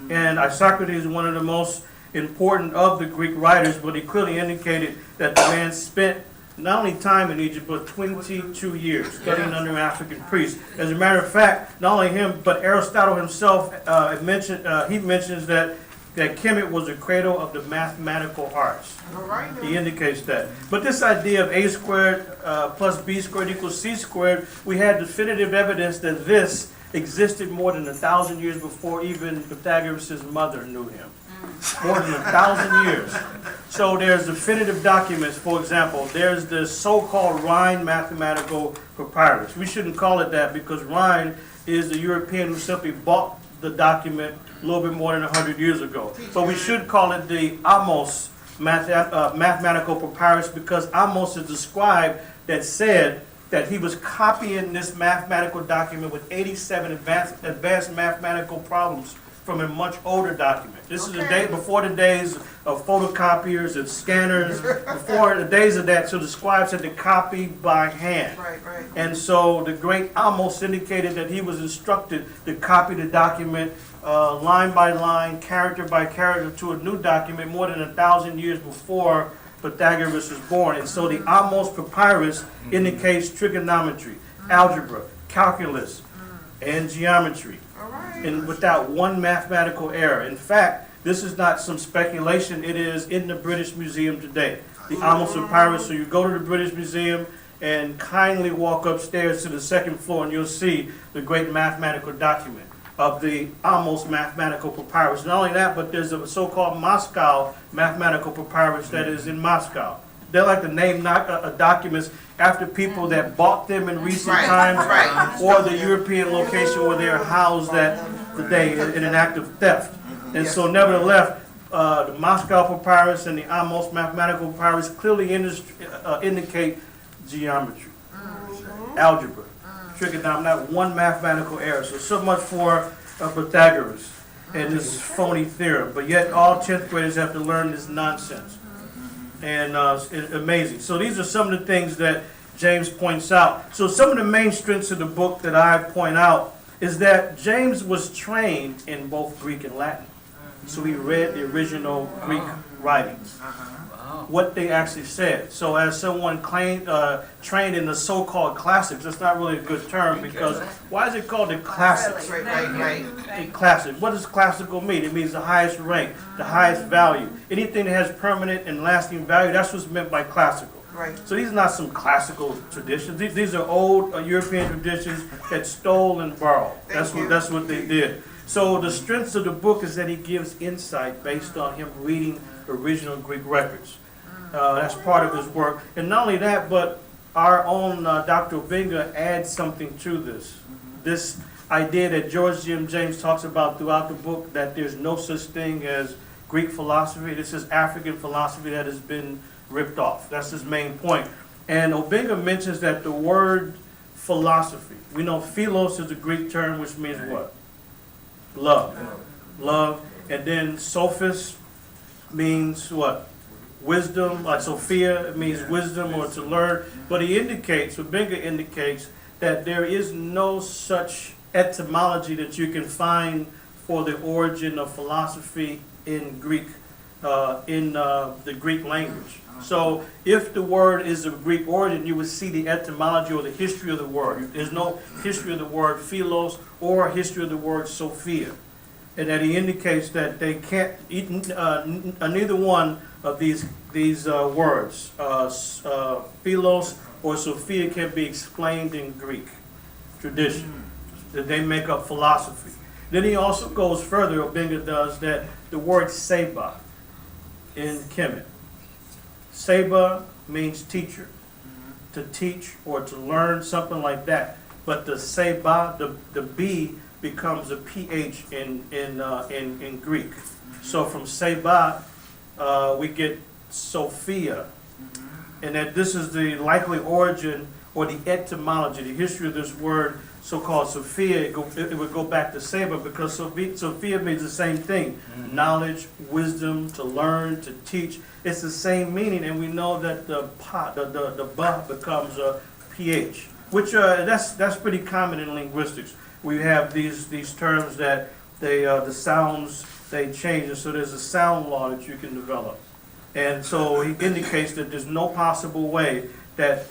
And Isocrates is one of the most important of the Greek writers, but he clearly indicated that the man spent not only time in Egypt, but 22 years studying under African priests. As a matter of fact, not only him, but Aristotle himself, he mentions that Kemet was the cradle of the mathematical arts. He indicates that. But this idea of a squared plus b squared equals c squared, we had definitive evidence that this existed more than 1,000 years before even Pythagoras' mother knew him. More than 1,000 years. So there's definitive documents. For example, there's the so-called Rhine mathematical papyrus. We shouldn't call it that because Rhine is the European who simply bought the document a little bit more than 100 years ago. But we should call it the Amos mathematical papyrus because Amos is the scribe that said that he was copying this mathematical document with 87 advanced mathematical problems from a much older document. This is the day before the days of photocopiers and scanners, before the days of that, so the scribes had to copy by hand. Right. And so the great Amos indicated that he was instructed to copy the document line by line, character by character to a new document more than 1,000 years before Pythagoras was born. And so the Amos papyrus indicates trigonometry, algebra, calculus, and geometry. And without one mathematical error. In fact, this is not some speculation. It is in the British Museum today. The Amos papyrus. So you go to the British Museum and kindly walk upstairs to the second floor and you'll see the great mathematical document of the Amos mathematical papyrus. Not only that, but there's a so-called Moscow mathematical papyrus that is in Moscow. They like to name documents after people that bought them in recent times or the European location where they are housed at today in an act of theft. And so nevertheless, the Moscow papyrus and the Amos mathematical papyrus clearly indicate geometry, algebra, trigonometry, not one mathematical error. So much for Pythagoras and this phony theorem. But yet all 10th graders have to learn this nonsense. And it's amazing. So these are some of the things that James points out. So some of the main strengths of the book that I point out is that James was trained in both Greek and Latin. So he read the original Greek writings, what they actually said. So as someone trained in the so-called classics, that's not really a good term because why is it called the classics? A classic. What does classical mean? It means the highest rank, the highest value. Anything that has permanent and lasting value, that's what's meant by classical. Right. So these are not some classical traditions. These are old European traditions that stole and borrowed. That's what they did. So the strengths of the book is that he gives insight based on him reading original Greek records. That's part of his work. And not only that, but our own Dr. Obenga adds something to this. This idea that George Jim James talks about throughout the book, that there's no such thing as Greek philosophy. This is African philosophy that has been ripped off. That's his main point. And Obenga mentions that the word philosophy, we know philos is a Greek term which means what? Love. Love. And then sophist means what? Wisdom. Like Sophia, it means wisdom or to learn. But he indicates, Obenga indicates, that there is no such etymology that you can find for the origin of philosophy in Greek, the Greek language. So if the word is of Greek origin, you would see the etymology or the history of the word. There's no history of the word philos or history of the word Sophia. And that he indicates that they can't, neither one of these words, philos or Sophia, can be explained in Greek tradition. That they make up philosophy. Then he also goes further, Obenga does, that the word seba in Kemet. Seba means teacher, to teach or to learn, something like that. But the seba, the B becomes a PH in Greek. So from seba, we get Sophia. And that this is the likely origin or the etymology, the history of this word, so-called Sophia. It would go back to Seba because Sophia means the same thing. Knowledge, wisdom, to learn, to teach. It's the same meaning, and we know that the ba becomes a PH, which that's pretty common in linguistics. We have these terms that the sounds, they change, and so there's a sound law that you can develop. And so he indicates that there's no possible way that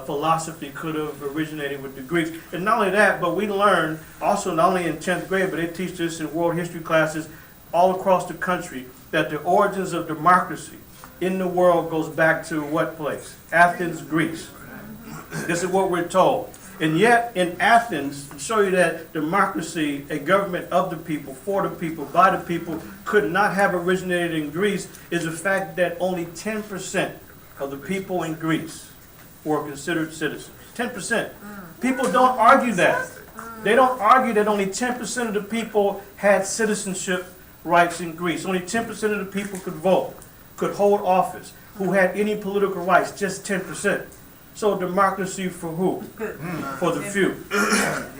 philosophy could have originated with the Greeks. And not only that, but we learn also not only in 10th grade, but they teach this in world history classes all across the country, that the origins of democracy in the world goes back to what place? Athens, Greece. This is what we're told. And yet, in Athens, to show you that democracy, a government of the people, for the people, by the people, could not have originated in Greece, is the fact that only 10% of the people in Greece were considered citizens. 10%. People don't argue that. They don't argue that only 10% of the people had citizenship rights in Greece. Only 10% of the people could vote, could hold office, who had any political rights, just 10%. So democracy for who? For the few.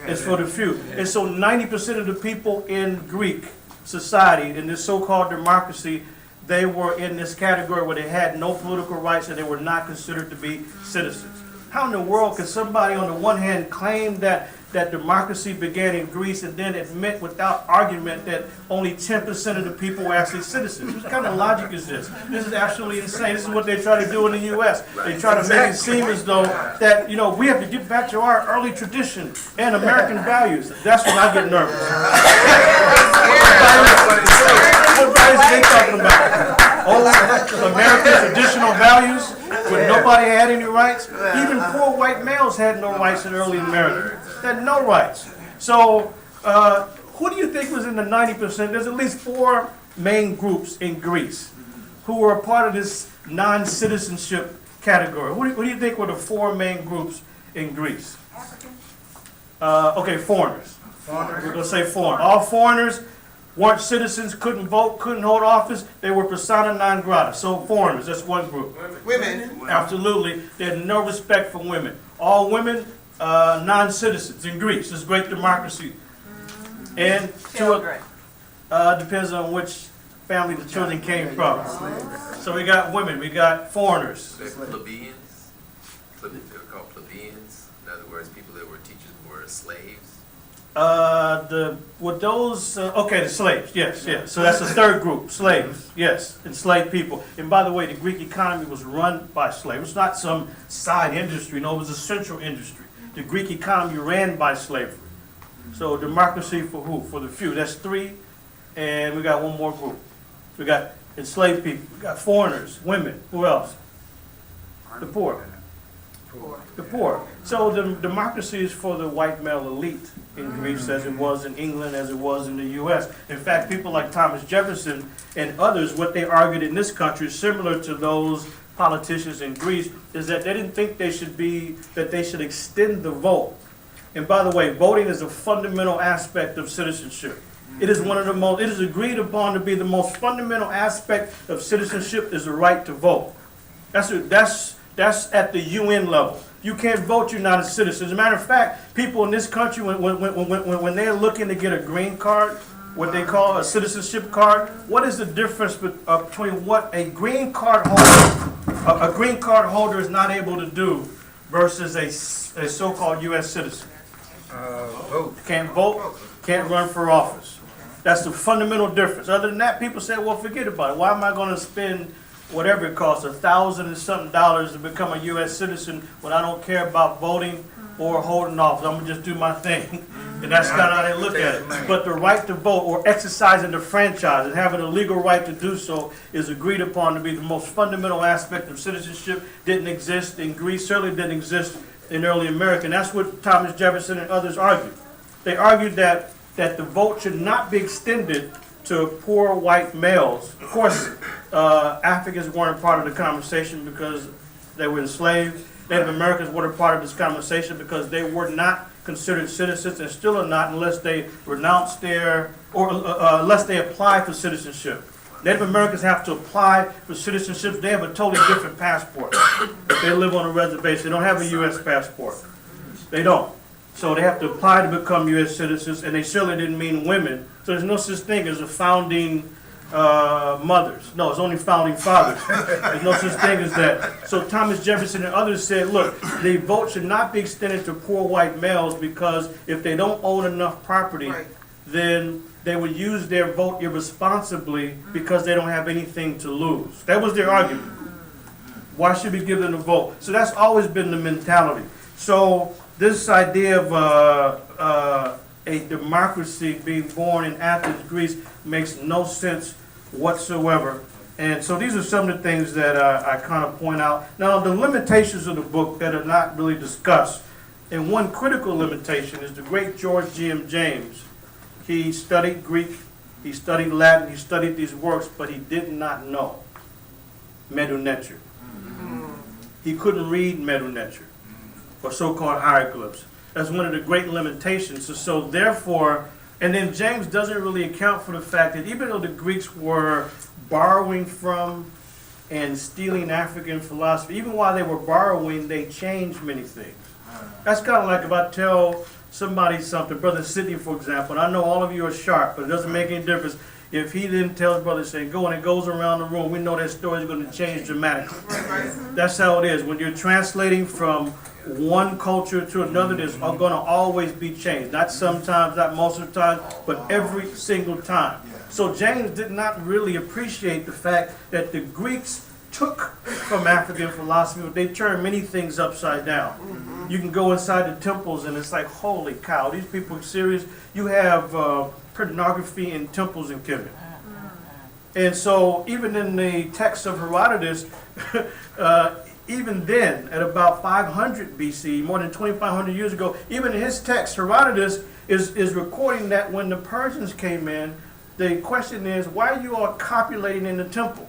It's for the few. And so 90% of the people in Greek society, in this so-called democracy, they were in this category where they had no political rights and they were not considered to be citizens. How in the world could somebody on the one hand claim that democracy began in Greece and then admit without argument that only 10% of the people were actually citizens? What kind of logic is this? This is absolutely insane. This is what they try to do in the U.S. They try to make it seem as though that, we have to get back to our early tradition and American values. That's when I get nervous. What values are they talking about? Oh, American traditional values when nobody had any rights? Even poor white males had no rights in early America. They had no rights. So, who do you think was in the 90%? There's at least 4 main groups in Greece who were a part of this non-citizenship category. Who do you think were the 4 main groups in Greece? Okay, foreigners. We're going to say foreign. All foreigners weren't citizens, couldn't vote, couldn't hold office. They were persona non grata. So foreigners, that's one group. Women. Absolutely. They had no respect for women. All women, non-citizens in Greece. This great democracy. And Children. Depends on which family the children came from. So we got women, we got foreigners. Plebeians. They're called plebeians. In other words, people that were teachers were slaves. The slaves, yes. So that's the third group, slaves, yes, enslaved people. And by the way, the Greek economy was run by slaves. It's not some side industry, no, it was a central industry. The Greek economy ran by slavery. So democracy for who? For the few. That's 3, and we got one more group. We got enslaved people, we got foreigners, women, who else? The poor. The poor. So the democracy is for the white male elite in Greece, as it was in England, as it was in the U.S. In fact, people like Thomas Jefferson and others, what they argued in this country, similar to those politicians in Greece, is that they didn't think they should extend the vote. And by the way, voting is a fundamental aspect of citizenship. It is it is agreed upon to be the most fundamental aspect of citizenship is the right to vote. That's at the UN level. You can't vote, you're not a citizen. As a matter of fact, people in this country, when they're looking to get a green card, what they call a citizenship card, what is the difference between what a green card holder is not able to do versus a so-called U.S. citizen? Can't vote, can't run for office. That's the fundamental difference. Other than that, people say, well, forget about it. Why am I going to spend whatever it costs, $1,000 and something to become a U.S. citizen when I don't care about voting or holding office? I'm going to just do my thing. And that's kind of how they look at it. But the right to vote or exercising the franchise and having a legal right to do so is agreed upon to be the most fundamental aspect of citizenship. Didn't exist in Greece, certainly didn't exist in early America. And that's what Thomas Jefferson and others argued. They argued that the vote should not be extended to poor white males. Of course, Africans weren't a part of the conversation because they were enslaved. Native Americans weren't a part of this conversation because they were not considered citizens and still are not unless they renounce unless they apply for citizenship. Native Americans have to apply for citizenship. They have a totally different passport. If they live on a reservation, they don't have a U.S. passport. They don't. So they have to apply to become U.S. citizens, and they surely didn't mean women. So there's no such thing as a founding mothers. No, it's only founding fathers. There's no such thing as that. So Thomas Jefferson and others said, look, the vote should not be extended to poor white males because if they don't own enough property, then they would use their vote irresponsibly because they don't have anything to lose. That was their argument. Why should we give them a vote? So that's always been the mentality. So this idea of a democracy being born in Athens, Greece, makes no sense whatsoever. And so these are some of the things that I kind of point out. Now, the limitations of the book that are not really discussed And one critical limitation is the great George G.M. James. He studied Greek, he studied Latin, he studied these works, but he did not know Medu Neter. He couldn't read Medu Neter, or so-called hieroglyphs. That's one of the great limitations. So therefore, and then James doesn't really account for the fact that even though the Greeks were borrowing from and stealing African philosophy, even while they were borrowing, they changed many things. That's kind of like if I tell somebody something, Brother Sidney, for example, and I know all of you are sharp, but it doesn't make any difference. If he didn't tell his brother, say, go, and it goes around the room, we know that story is going to change dramatically. That's how it is. When you're translating from one culture to another, there's going to always be change. Not sometimes, not most of the time, but every single time. So James did not really appreciate the fact that the Greeks took from African philosophy, but they turned many things upside down. You can go inside the temples and it's like, holy cow, these people are serious. You have pornography in temples in Kemet. And so even in the text of Herodotus, even then, at about 500 BC, more than 2,500 years ago, even in his text, Herodotus is recording that when the Persians came in, the question is, why are you all copulating in the temple?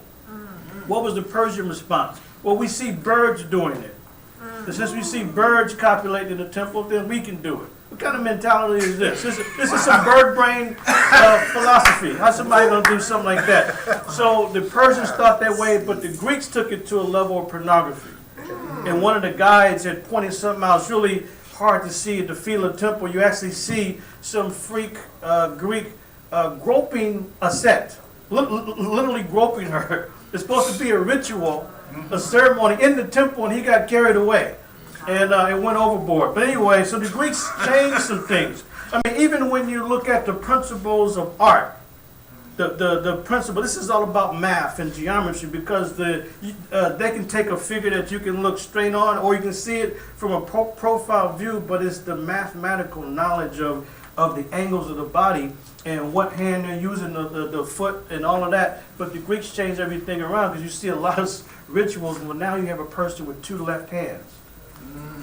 What was the Persian response? Well, we see birds doing it. And since we see birds copulating in the temple, then we can do it. What kind of mentality is this? This is some bird brain philosophy. How's somebody going to do something like that? So the Persians thought that way, but the Greeks took it to a level of pornography. And one of the guides had pointed something out. It's really hard to see at the Philae temple. You actually see some freak Greek groping a set, literally groping her. It's supposed to be a ritual, a ceremony in the temple, and he got carried away. And it went overboard. But anyway, so the Greeks changed some things. I mean, even when you look at the principles of art, the principle, this is all about math and geometry, because they can take a figure that you can look straight on, or you can see it from a profile view, but it's the mathematical knowledge of the angles of the body and what hand they're using, the foot and all of that. But the Greeks changed everything around, because you see a lot of rituals where now you have a person with two left hands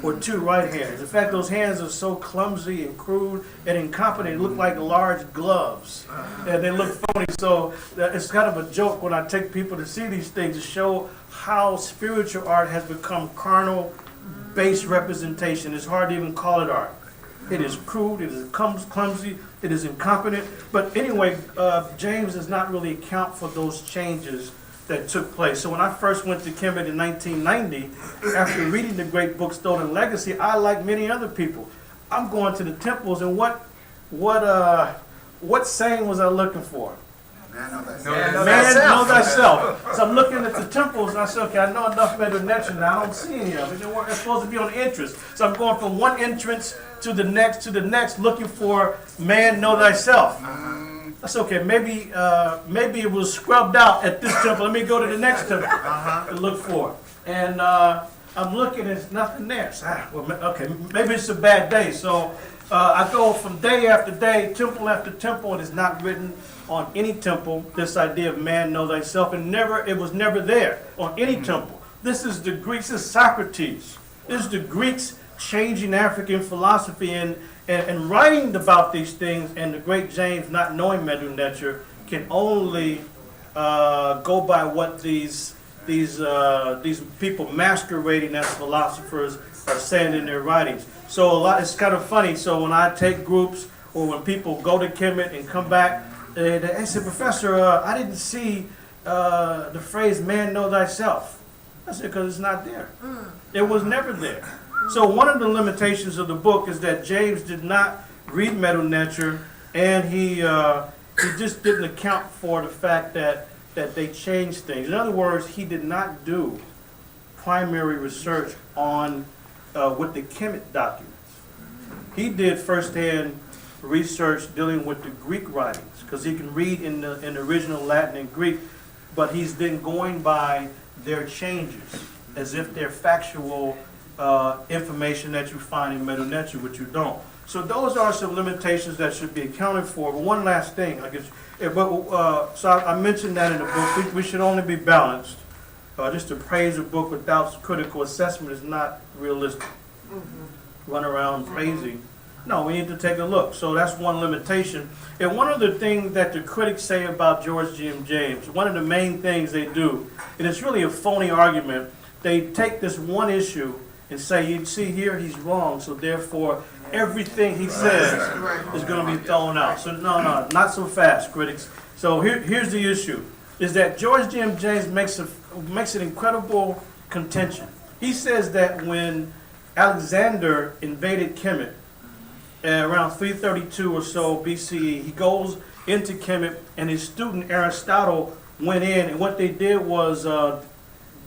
or two right hands. In fact, those hands are so clumsy and crude and incompetent, they look like large gloves and they look phony. So it's kind of a joke when I take people to see these things, to show how spiritual art has become carnal based representation. It's hard to even call it art. It is crude, it is clumsy, it is incompetent. But anyway, James does not really account for those changes that took place. So when I first went to Kemet in 1990, after reading the great book Stolen Legacy, I, like many other people, I'm going to the temples, and what saying was I looking for? Man, know thyself. So I'm looking at the temples, and I said, okay, I know enough Medu Neter now. I don't see any of it. It's supposed to be on the entrance. So I'm going from one entrance to the next, looking for man, know thyself. That's okay. Maybe it was scrubbed out at this temple. Let me go to the next temple and look for it. And I'm looking, there's nothing there. So, okay, maybe it's a bad day. So I go from day after day, temple after temple, and it's not written on any temple, this idea of man, know thyself, and it was never there on any temple. This is the Greeks, this is Socrates. This is the Greeks changing African philosophy and writing about these things, and the great James, not knowing Medu Neter, can only go by what these people masquerading as philosophers are saying in their writings. So it's kind of funny. So when I take groups, or when people go to Kemet and come back, they say, Professor, I didn't see the phrase man, know thyself. I said, because it's not there. It was never there. So one of the limitations of the book is that James did not read Medu Neter, and he just didn't account for the fact that they changed things. In other words, he did not do primary research on with the Kemet documents. He did firsthand research dealing with the Greek writings, because he can read in the original Latin and Greek, but he's then going by their changes as if they're factual information that you find in Medu Neter, which you don't. So those are some limitations that should be accounted for. But one last thing, I guess, so I mentioned that in the book. We should only be balanced. Just to praise a book without critical assessment is not realistic. run around crazy. No, we need to take a look. So that's one limitation. And one of the things that the critics say about George G.M. James, one of the main things they do, and it's really a phony argument, they take this one issue and say, you see here, he's wrong, so therefore everything he says is going to be thrown out. So no, not so fast, critics. So here's the issue, is that George G.M. James makes an incredible contention. He says that when Alexander invaded Kemet, around 332 or so BCE, he goes into Kemet, and his student Aristotle went in, and what they did was,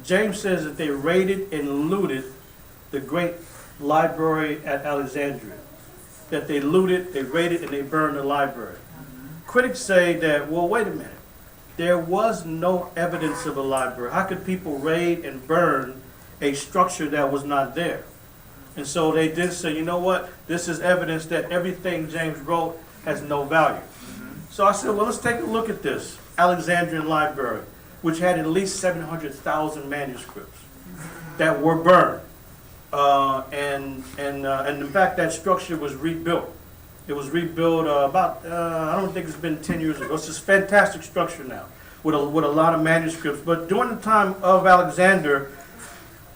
James says that they raided and looted the great library at Alexandria. That they looted, they raided, and they burned the library. Critics say that, well, wait a minute. There was no evidence of a library. How could people raid and burn a structure that was not there? And so they did say, you know what? This is evidence that everything James wrote has no value. So I said, well, let's take a look at this Alexandrian library, which had at least 700,000 manuscripts that were burned. And in fact, that structure was rebuilt. It was rebuilt I don't think it's been 10 years ago. It's this fantastic structure now with a lot of manuscripts. But during the time of Alexander,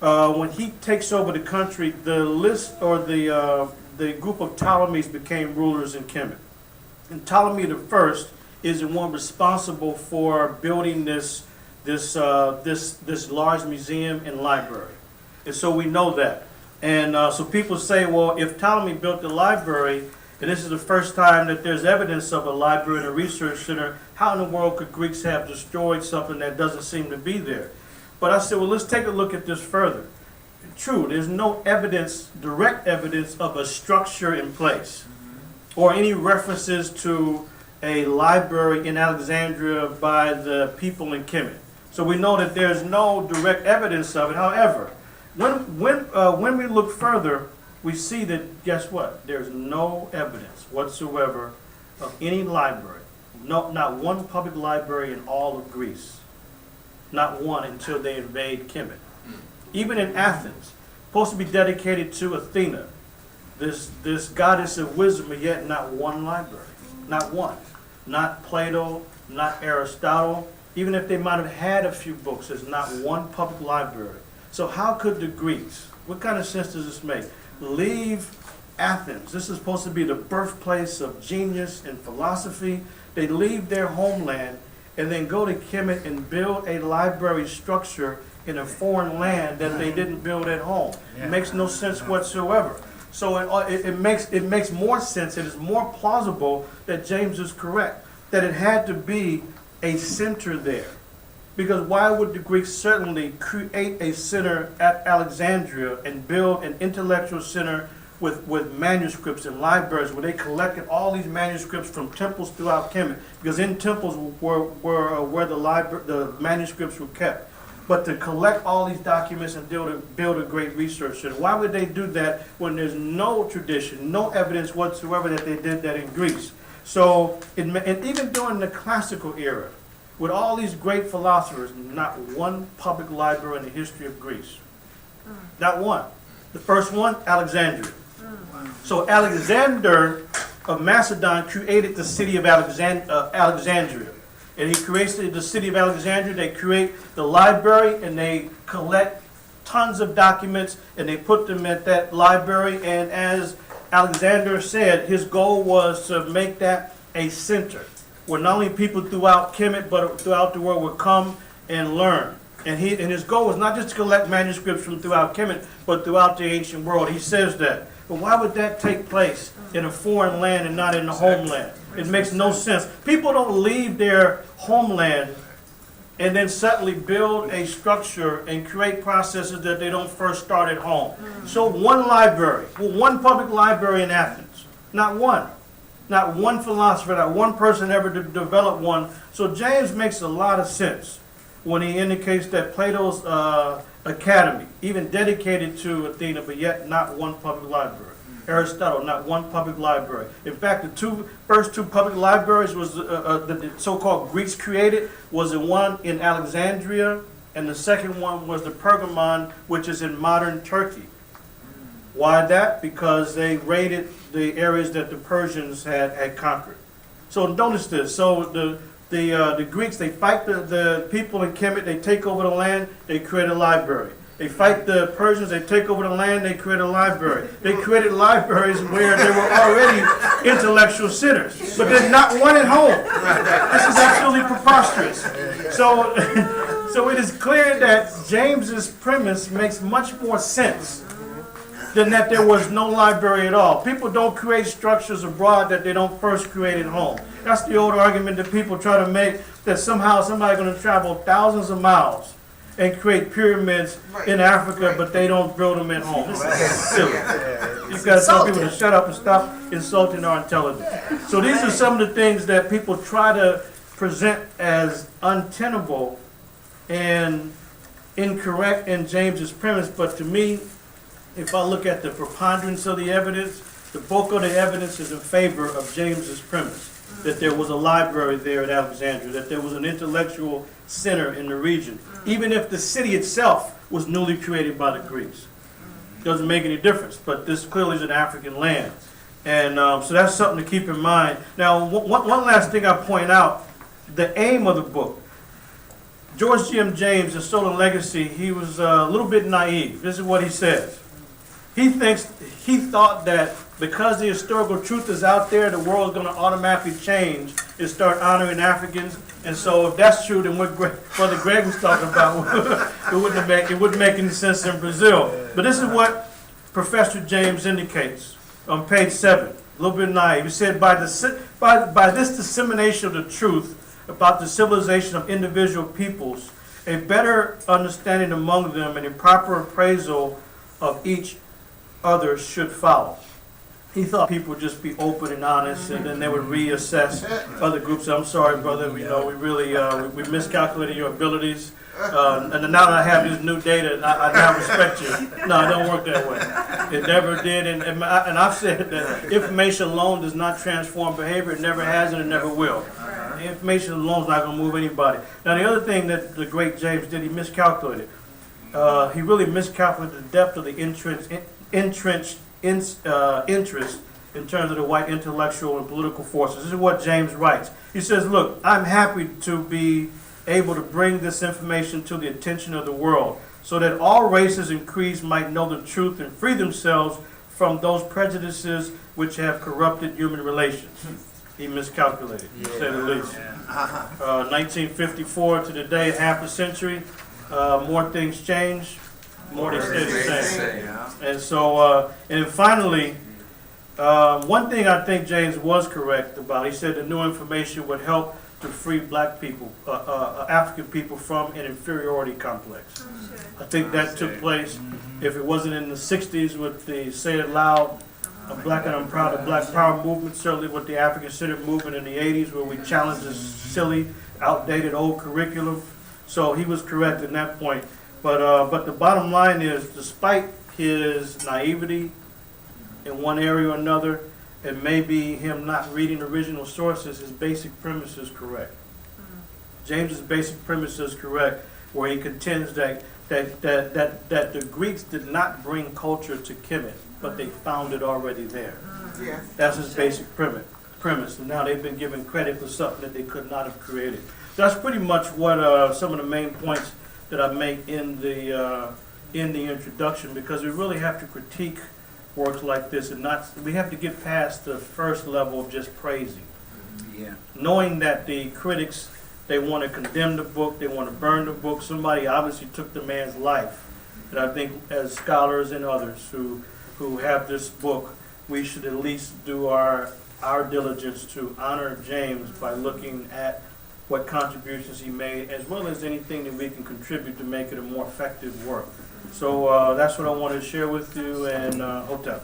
when he takes over the country, the list or the group of Ptolemies became rulers in Kemet. And Ptolemy the First is the one responsible for building this large museum and library. And so we know that. And so people say, well, if Ptolemy built the library, and this is the first time that there's evidence of a library and a research center, how in the world could Greeks have destroyed something that doesn't seem to be there? But I said, well, let's take a look at this further. True, there's no evidence, direct evidence of a structure in place or any references to a library in Alexandria by the people in Kemet. So we know that there's no direct evidence of it. However, when we look further, we see that, guess what? There's no evidence whatsoever of any library, not one public library in all of Greece. Not one until they invade Kemet. Even in Athens, supposed to be dedicated to Athena, this goddess of wisdom, but yet not one library. Not one. Not Plato, not Aristotle. Even if they might have had a few books, there's not one public library. So how could the Greeks, what kind of sense does this make, leave Athens? This is supposed to be the birthplace of genius and philosophy. They leave their homeland and then go to Kemet and build a library structure in a foreign land that they didn't build at home. It makes no sense whatsoever. So it makes more sense, it is more plausible that James is correct, that it had to be a center there. Because why would the Greeks certainly create a center at Alexandria and build an intellectual center with manuscripts and libraries where they collected all these manuscripts from temples throughout Kemet? Because in temples were where the manuscripts were kept. But to collect all these documents and build a great research center, why would they do that when there's no tradition, no evidence whatsoever that they did that in Greece? So, and even during the classical era, with all these great philosophers, not one public library in the history of Greece. Not one. The first one, Alexandria. So Alexander of Macedon created the city of Alexandria. And he creates the city of Alexandria. They create the library and they collect tons of documents and they put them at that library. And as Alexander said, his goal was to make that a center where not only people throughout Kemet but throughout the world would come and learn. And his goal was not just to collect manuscripts from throughout Kemet, but throughout the ancient world. He says that. But why would that take place in a foreign land and not in the homeland? It makes no sense. People don't leave their homeland and then suddenly build a structure and create processes that they don't first start at home. So one library, one public library in Athens, not one. Not one philosopher, not one person ever developed one. So James makes a lot of sense when he indicates that Plato's academy, even dedicated to Athena, but yet not one public library. Aristotle, not one public library. In fact, the first two public libraries was the so-called Greeks created was the one in Alexandria, and the second one was the Pergamon, which is in modern Turkey. Why that? Because they raided the areas that the Persians had conquered. So notice this. So the Greeks, they fight the people in Kemet, they take over the land, they create a library. They fight the Persians, they take over the land, they create a library. They created libraries where there were already intellectual centers, but there's not one at home. This is absolutely preposterous. So it is clear that James's premise makes much more sense than that there was no library at all. People don't create structures abroad that they don't first create at home. That's the old argument that people try to make, that somehow somebody's going to travel thousands of miles and create pyramids in Africa, but they don't build them at home. This is silly. You've got to tell people to shut up and stop insulting our intelligence. So these are some of the things that people try to present as untenable and incorrect in James's premise, but to me, if I look at the preponderance of the evidence, the bulk of the evidence is in favor of James's premise, that there was a library there at Alexandria, that there was an intellectual center in the region, even if the city itself was newly created by the Greeks. Doesn't make any difference, but this clearly is an African land. And so that's something to keep in mind. Now, one last thing I point out, the aim of the book. George G.M. James, The Stolen Legacy, he was a little bit naive. This is what he says. He thought that because the historical truth is out there, the world is going to automatically change and start honoring Africans. And so if that's true, then what Brother Greg was talking about, it wouldn't make any sense in Brazil. But this is what Professor James indicates on page 7, a little bit naive. He said, by this dissemination of the truth about the civilization of individual peoples, a better understanding among them and a proper appraisal of each other should follow. He thought people would just be open and honest, and then they would reassess other groups. I'm sorry, brother. We really we miscalculated your abilities. And now that I have this new data, I now respect you. No, it don't work that way. It never did. And I've said that information alone does not transform behavior. It never has, and it never will. Information alone is not going to move anybody. Now, the other thing that the great James did, he miscalculated. He really miscalculated the depth of the entrenched interest in terms of the white intellectual and political forces. This is what James writes. He says, look, I'm happy to be able to bring this information to the attention of the world so that all races and creeds might know the truth and free themselves from those prejudices which have corrupted human relations. He miscalculated, to say the least. 1954 to today, half a century, more things change, more they stay the same. And so, and finally, one thing I think James was correct about, he said the new information would help to free black people, African people from an inferiority complex. I think that took place, if it wasn't in the 60s with the Say It Loud, I'm Black and I'm Proud, the Black Power movement, certainly with the African-centered movement in the 80s where we challenged this silly, outdated, old curriculum. So he was correct in that point. But the bottom line is, despite his naivety in one area or another, and maybe him not reading original sources, his basic premise is correct. James's basic premise is correct, where he contends that the Greeks did not bring culture to Kemet, but they found it already there. That's his basic premise. And now they've been given credit for something that they could not have created. That's pretty much what some of the main points that I make in the introduction, because we really have to critique works like this, and we have to get past the first level of just praising. Knowing that the critics, they want to condemn the book, they want to burn the book. Somebody obviously took the man's life. And I think as scholars and others who have this book, we should at least do our diligence to honor James by looking at what contributions he made, as well as anything that we can contribute to make it a more effective work. So that's what I wanted to share with you, and hotel.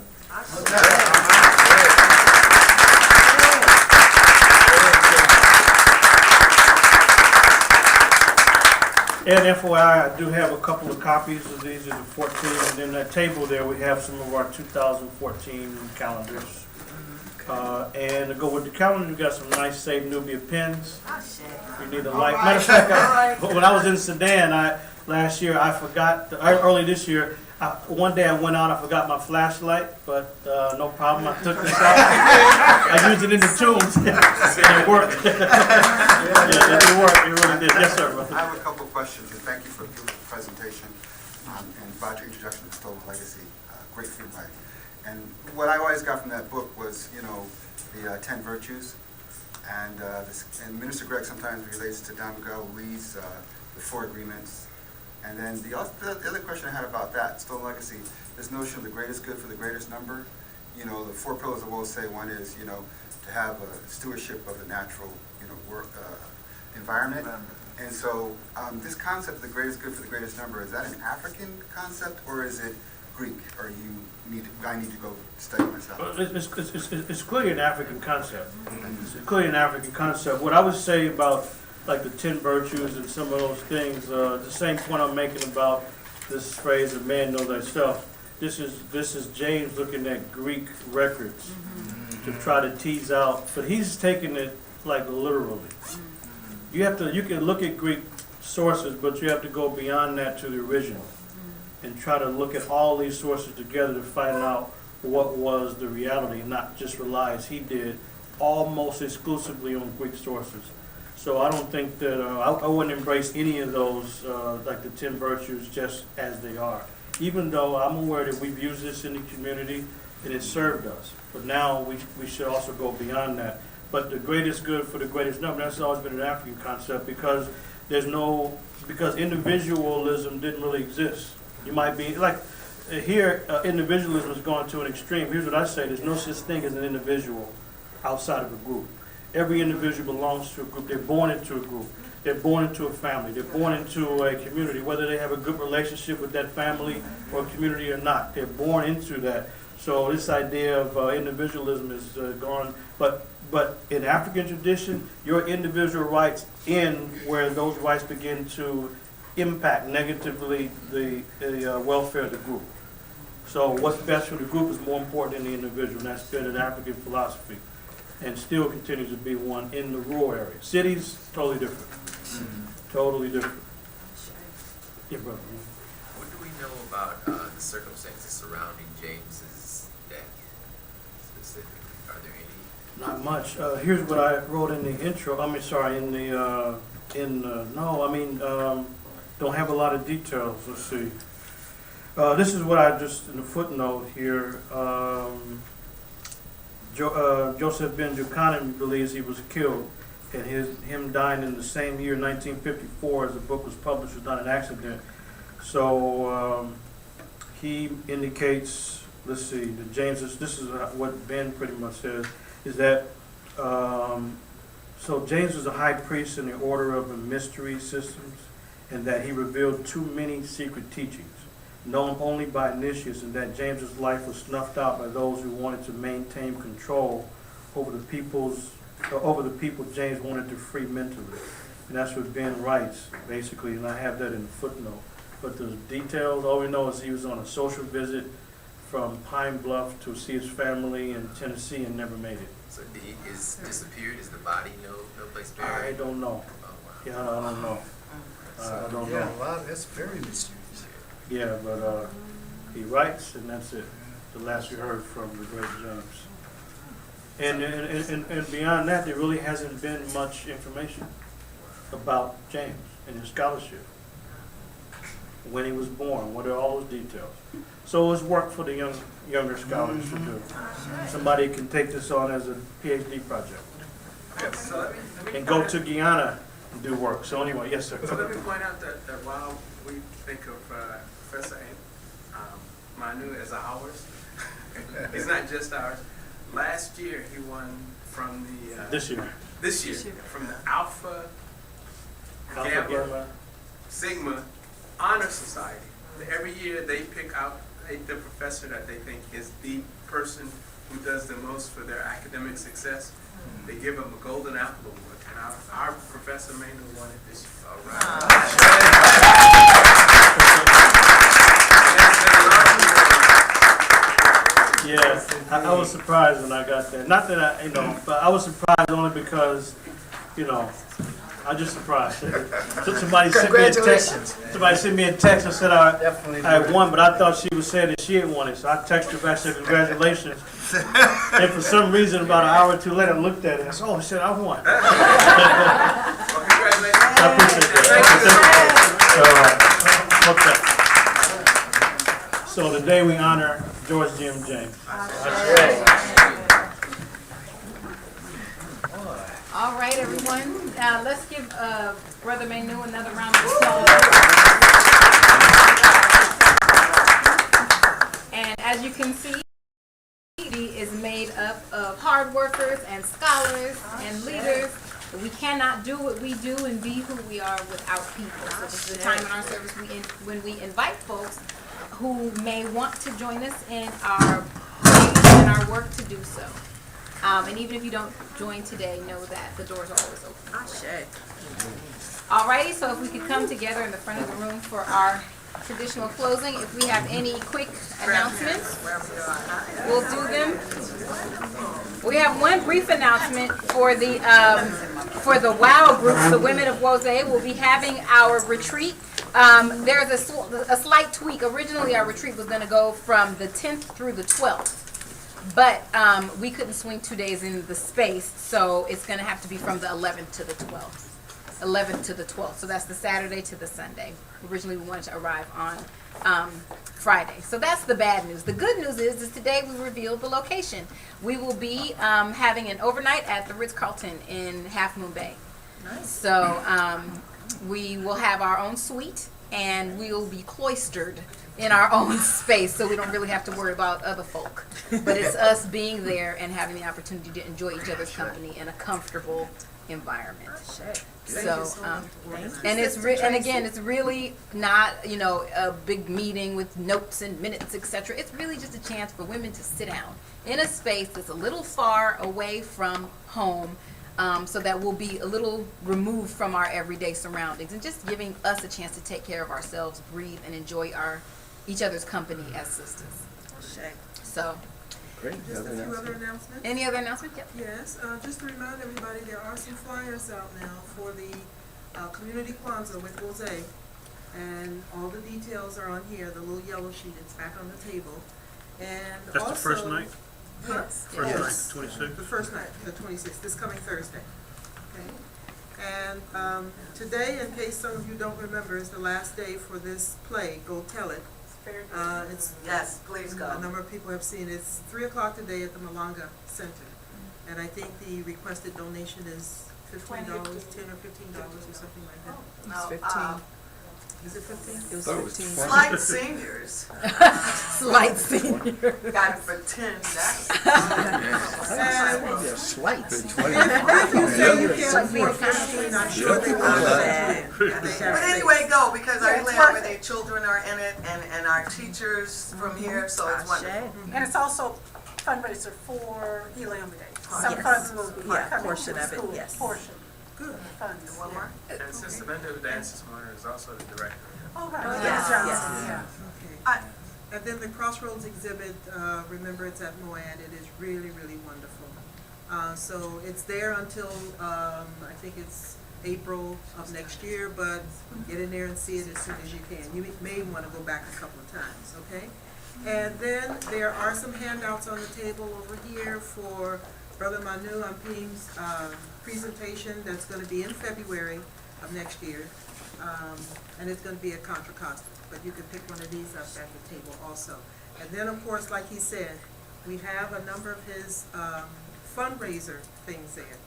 And FYI, I do have a couple of copies of these of the 14, and in that table there we have some of our 2014 calendars. And to go with the calendar, we got some nice Save Nubia pens. You need a light. Matter of fact, when I was in Sudan last year, I forgot, early this year, One day I went out, I forgot my flashlight, but no problem. I took this out. I used it in the tombs, and it worked. Yeah, it worked. It really did. Yes, sir. I have a couple of questions, and thank you for a beautiful presentation and about your introduction to Stolen Legacy. Great feedback. And what I always got from that book was, you know, the 10 virtues. And Minister Greg sometimes relates to Don Miguel Ruiz, the 4 agreements. And then the other question I had about that, Stolen Legacy, this notion of the greatest good for the greatest number. You know, the 4 pillars of Wose say one is, you know, to have a stewardship of the natural, you know, environment. And so this concept of the greatest good for the greatest number, is that an African concept or is it Greek? Or I need to go study myself? It's clearly an African concept. It's clearly an African concept. What I would say about like the 10 virtues and some of those things, the same point I'm making about this phrase of man know thyself. This is James looking at Greek records to try to tease out, but he's taking it like literally. You can look at Greek sources, but you have to go beyond that to the original and try to look at all these sources together to find out what was the reality, and not just rely as he did almost exclusively on Greek sources. So I don't think that I wouldn't embrace any of those like the 10 virtues just as they are. Even though I'm aware that we've used this in the community and it served us, but now we should also go beyond that. But the greatest good for the greatest number, that's always been an African concept, because because individualism didn't really exist. You might be like here, individualism has gone to an extreme. Here's what I say: there's no such thing as an individual outside of a group. Every individual belongs to a group. They're born into a group. They're born into a family. They're born into a community, whether they have a good relationship with that family or community or not. They're born into that. So this idea of individualism is gone. But in African tradition, your individual rights end where those rights begin to impact negatively the welfare of the group. So what's best for the group is more important than the individual, and that's been an African philosophy, and still continues to be one in the rural area. Cities, totally different. Totally different. Yeah, brother. What do we know about the circumstances surrounding James's death specifically? Are there any? Not much. Here's what I wrote in the intro. Don't have a lot of details. Let's see. This is what I just in the footnote here. Joseph Ben Buchanan believes he was killed, and him dying in the same year, 1954, as the book was published, was not an accident. So he indicates, let's see, that James is, this is what Ben pretty much says, is that, so James was a high priest in the order of the mystery systems, and that he revealed too many secret teachings, known only by initiates, and that James's life was snuffed out by those who wanted to maintain control over the people James wanted to free mentally. And that's what Ben writes, basically, and I have that in the footnote. But the details, all we know is he was on a social visit from Pine Bluff to see his family in Tennessee and never made it. So he is disappeared? Is the body no place buried? I don't know. Oh, wow. Yeah, I don't know. I don't know. Wow, that's very mysterious. Yeah, but he writes, and that's it. The last we heard from the great James. And beyond that, there really hasn't been much information about James and his scholarship. When he was born, what are all those details? So it's work for the younger scholars to do. Somebody can take this on as a PhD project. And go to Guyana and do work. So anyway, yes, sir. So let me point out that while we think of Professor Manu as ours, it's not just ours. Last year he won from the This year from the Alpha Gamma Sigma Honor Society. Every year they pick out the professor that they think is the person who does the most for their academic success. They give them a golden apple award, and our professor Manu won it this year. All right. Yeah, I was surprised when I got that. Not that but I was surprised only because, I'm just surprised. Somebody sent me a text. Somebody sent me a text and said I won, but I thought she was saying that she had won it. So I texted her back, said congratulations. And for some reason, about an hour or two later, I looked at it and I said, oh shit, I won. Well, congratulations. I appreciate that. Okay. So today we honor George Jim James. All right, everyone. Let's give Brother Manu another round of applause. And as you can see, is made up of hard workers and scholars and leaders. We cannot do what we do and be who we are without people. So this is the time in our service when we invite folks who may want to join us in our work to do so. And even if you don't join today, know that the doors are always open. Alrighty, so if we could come together in the front of the room for our traditional closing. If we have any quick announcements, we'll do them. We have one brief announcement for the WOW groups, the Women of Wose. We'll be having our retreat. There's a slight tweak. Originally, our retreat was going to go from the 10th through the 12th. But we couldn't swing 2 days in the space, so it's going to have to be from the 11th to the 12th. 11th to the 12th, so that's the Saturday to the Sunday. Originally, we wanted to arrive on Friday. So that's the bad news. The good news is today we revealed the location. We will be having an overnight at the Ritz-Carlton in Half Moon Bay. Nice. So we will have our own suite, and we will be cloistered in our own space, so we don't really have to worry about other folk. But it's us being there and having the opportunity to enjoy each other's company in a comfortable environment. So, and it's again, it's really not, a big meeting with notes and minutes, etc. It's really just a chance for women to sit down in a space that's a little far away from home, so that we'll be a little removed from our everyday surroundings, and just giving us a chance to take care of ourselves, breathe, and enjoy each other's company as sisters. So. Great. Just a few other announcements. Any other announcements? Yep. Yes, just to remind everybody, there are some flyers out now for the Community Kwanzaa with Wose, and all the details are on here, the little yellow sheet, it's back on the table. And that's also, the first night? Yes. First Yes. night, 26th? The first night, the 26th, this coming Thursday. Okay. And today, in case some of you don't remember, is the last day for this play, Go Tell It. Yes, please go. A number of people have seen it. It's 3 o'clock today at the Malanga Center. And I think the requested donation is $15, $10 or $15 or something like that. No, 15. Is it 15? It was 15. Slight seniors. Slight seniors. Got it for 10. Slight. If you say you can't afford 15, I'm sure they will let you in. But anyway, go, because our where their children are in it, and our teachers from here, so it's wonderful. And it's also a fundraiser for Elam Day. Some funds will be coming portion to the of it, school. yes. Portion. Good funds. One more? And since the vendor who dances monitor is also the director. Oh, right. Yes, yes. Okay. And then the Crossroads exhibit, remember it's at Moad, it is really, really wonderful. So it's there until, I think it's April of next year, but get in there and see it as soon as you can. You may want to go back a couple of times, okay? And then there are some handouts on the table over here for Brother Manu Ampim's presentation that's going to be in February of next year. And it's going to be a Contra Costa, but you can pick one of these up at the table also. And then, of course, like he said, we have a number of his fundraiser things there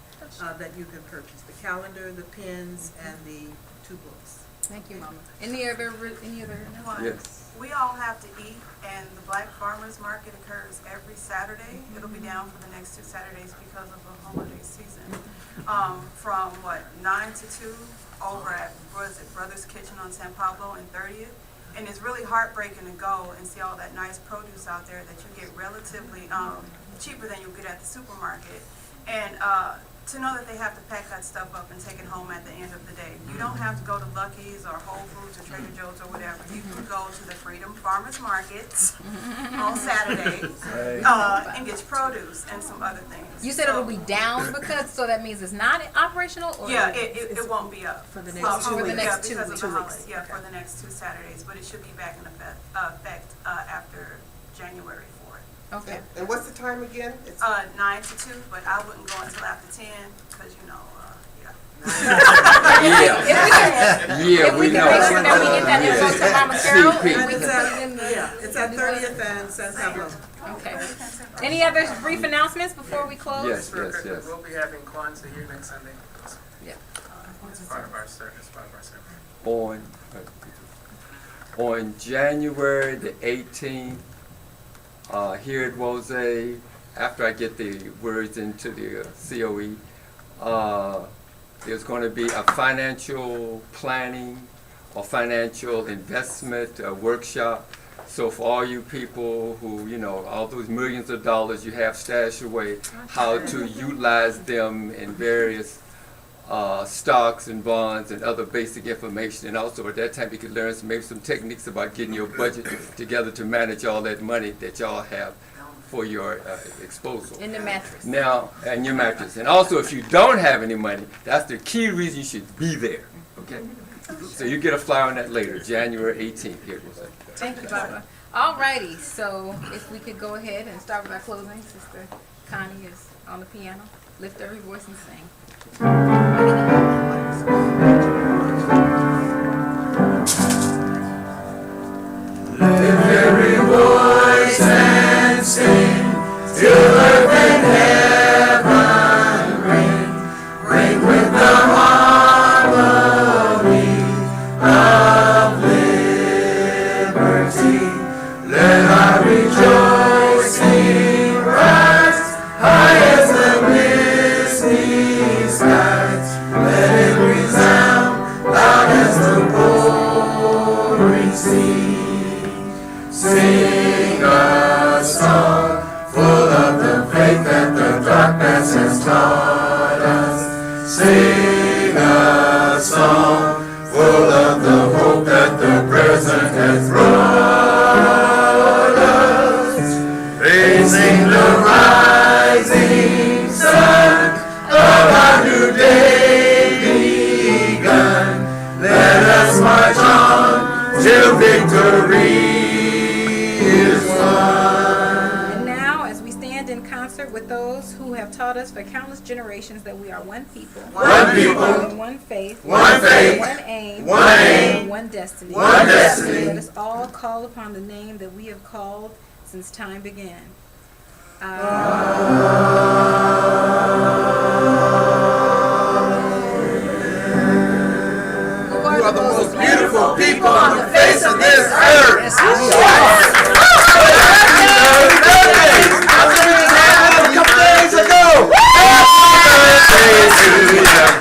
that you can purchase: the calendar, the pins, and the 2 books. Thank you, Mama. Any other announcements? Yes. We all have to eat, and the Black Farmers Market occurs every Saturday. It'll be down for the next 2 Saturdays because of the holiday season. From 9 to 2 over at Brothers Kitchen on San Pablo and 30th. And it's really heartbreaking to go and see all that nice produce out there that you get relatively cheaper than you'll get at the supermarket. And to know that they have to pack that stuff up and take it home at the end of the day. You don't have to go to Lucky's or Whole Foods or Trader Joe's or whatever. You can go to the Freedom Farmers Markets on Saturday and get your produce and some other things. You said it'll be down so that means it's not operational? Or Yeah, it won't be up. For the next 2 weeks. For the next 2 2 weeks. weeks. Yeah, for the next 2 Saturdays, but it should be back in effect after January 4th. Okay. And what's the time again? It's 9 to 2, but I wouldn't go until after 10, because Yeah, If we can make sure that we get that info to Mama Carol. CP. and we can put it in the- It's at 30th and San Pablo. Okay. Any other brief announcements before we close? Yes. We'll be having Kwanzaa here next Sunday. Yeah. It's part of our service, ceremony. On January the 18th, here at Wose, after I get the words into the COE, there's going to be a financial planning or financial investment workshop. So for all you people who, all those millions of dollars you have stashed away, how to utilize them in various stocks and bonds and other basic information. And also at that time you could learn maybe some techniques about getting your budget together to manage all that money that y'all have for your disposal. In the mattress. Now, and your mattress. And also if you don't have any money, that's the key reason you should be there. Okay? So you get a flyer on that later, January 18th. Here was it. Thank you, Barbara. All righty, so if we could go ahead and start with our closing. Sister Connie is on the piano. Lift every voice and sing. Lift every voice and sing till earth and heaven ring with the harmony of liberty. Let our rejoicing rise high as the misty skies. Let it resound loud as the pouring sea. Sing a song full of the faith that the darkness has taught us. Sing a song full of the hope that the present has brought us. Praising the rising sun of our new day begun. Let us march on till victory. And now, as we stand in concert with those who have taught us for countless generations that we are one people, one faith, one aim, and one destiny. Let us all call upon the name that we have called since time began. You are the most beautiful people on the face of this earth. Yes, we are. A couple days ago. Happy birthday to you.